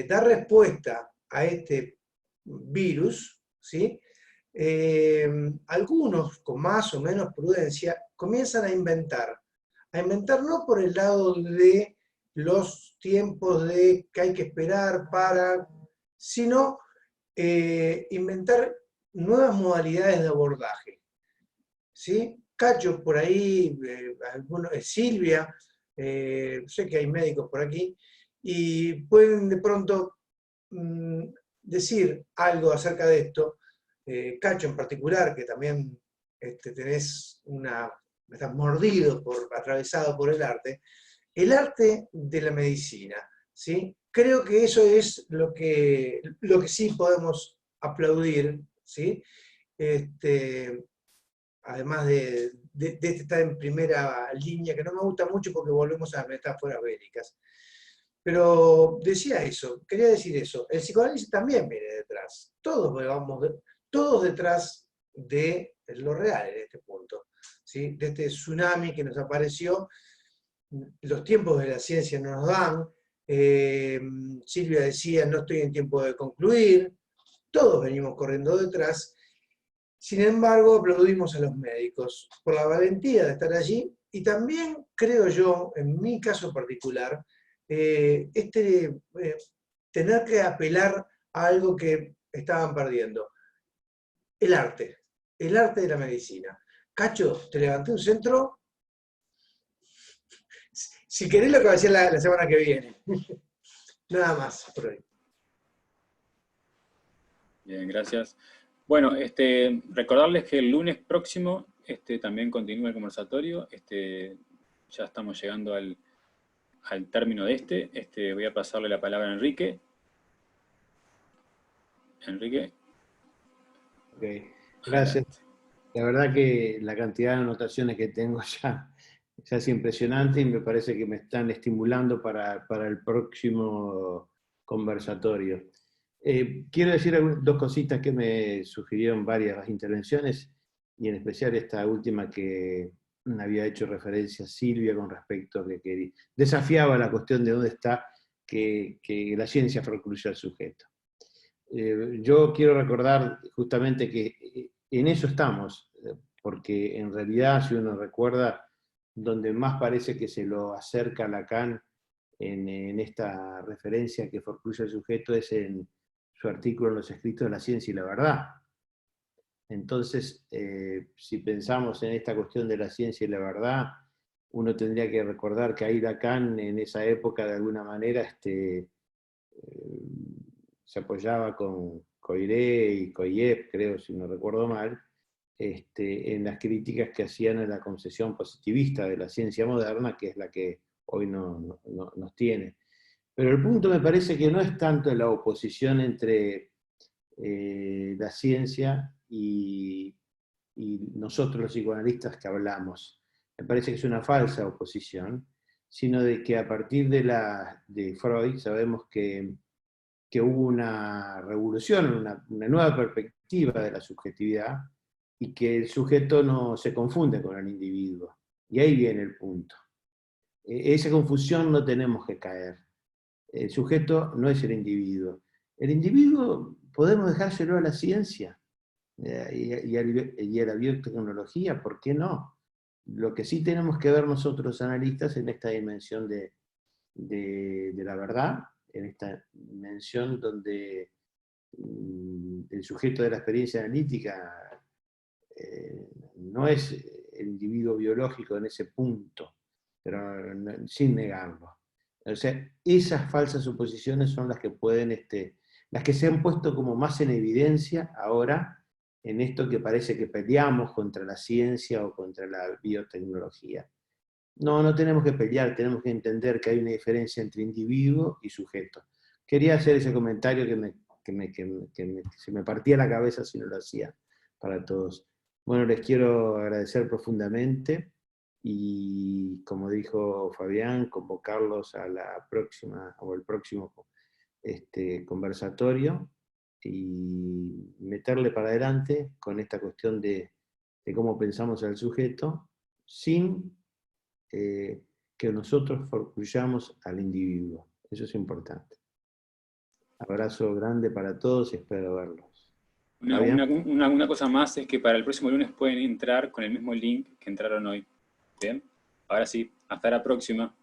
dar respuesta a este virus, ¿sí? Algunos con más o menos prudencia comienzan a inventar no por el lado de los tiempos de que hay que esperar para, sino inventar nuevas modalidades de abordaje, ¿sí? Cacho por ahí, Silvia, sé que hay médicos por aquí, y pueden de pronto decir algo acerca de esto. Cacho en particular, que también estás mordido, atravesado por el arte de la medicina, ¿sí? Creo que eso es lo que sí podemos aplaudir, ¿sí? Además de estar en primera línea, que no me gusta mucho porque volvemos a las metáforas bélicas. Pero decía eso, quería decir eso. El psicoanálisis también viene detrás. Todos detrás de lo real en este punto, ¿sí? De este tsunami que nos apareció. Los tiempos de la ciencia no nos dan. Silvia decía, no estoy en tiempo de concluir. Todos venimos corriendo detrás. Sin embargo, aplaudimos a los médicos por la valentía de estar allí y también, creo yo, en mi caso particular, tener que apelar a algo que estaban perdiendo. El arte de la medicina. Cacho, te levanté un centro. Si querés lo que va a decir la semana que viene. Nada más por hoy. Bien, gracias. Bueno, recordarles que el lunes próximo también continúa el conversatorio. Ya estamos llegando al término de voy a pasarle la palabra a Enrique. Enrique. Ok, gracias. Adelante. La verdad que la cantidad de anotaciones que tengo ya es impresionante y me parece que me están estimulando para el próximo conversatorio. Quiero decir dos cositas que me sugirieron varias intervenciones, y en especial esta última que había hecho referencia Silvia con respecto a que desafiaba la cuestión de dónde está que la ciencia forcluya al sujeto. Yo quiero recordar justamente que en eso estamos, porque en realidad, si uno recuerda, donde más parece que se lo acerca Lacan en esta referencia que forcluya al sujeto es en su artículo en los escritos de la ciencia y la verdad. Entonces, si pensamos en esta cuestión de la ciencia y la verdad, uno tendría que recordar que ahí Lacan en esa época de alguna manera se apoyaba con Coiré y Koyev, creo, si no recuerdo mal, en las críticas que hacían a la concepción positivista de la ciencia moderna, que es la que hoy nos tiene. Pero el punto me parece que no es tanto la oposición entre la ciencia y nosotros los psicoanalistas que hablamos. Me parece que es una falsa oposición, sino de que a partir de Freud sabemos que hubo una revolución, una nueva perspectiva de la subjetividad, y que el sujeto no se confunde con el individuo. Y ahí viene el punto. Esa confusión no tenemos que caer. El sujeto no es el individuo. El individuo podemos dejárselo a la ciencia y a la biotecnología, ¿por qué no? Lo que sí tenemos que ver nosotros analistas en esta dimensión de la verdad, en esta dimensión donde el sujeto de la experiencia analítica no es el individuo biológico en ese punto, pero sin negarlo. O sea, esas falsas oposiciones son las que pueden, las que se han puesto como más en evidencia ahora en esto que parece que peleamos contra la ciencia o contra la biotecnología. No tenemos que pelear, tenemos que entender que hay una diferencia entre individuo y sujeto. Quería hacer ese comentario que se me partía la cabeza si no lo hacía para todos. Bueno, les quiero agradecer profundamente y, como dijo Fabián, convocarlos a la próxima o el próximo conversatorio y meterle para adelante con esta cuestión de cómo pensamos al sujeto sin que nosotros forcluyamos al individuo. Eso es importante. Abrazo grande para todos y espero verlos. Una cosa más es que para el próximo lunes pueden entrar con el mismo link que entraron hoy. ¿Bien? Ahora sí, hasta la próxima.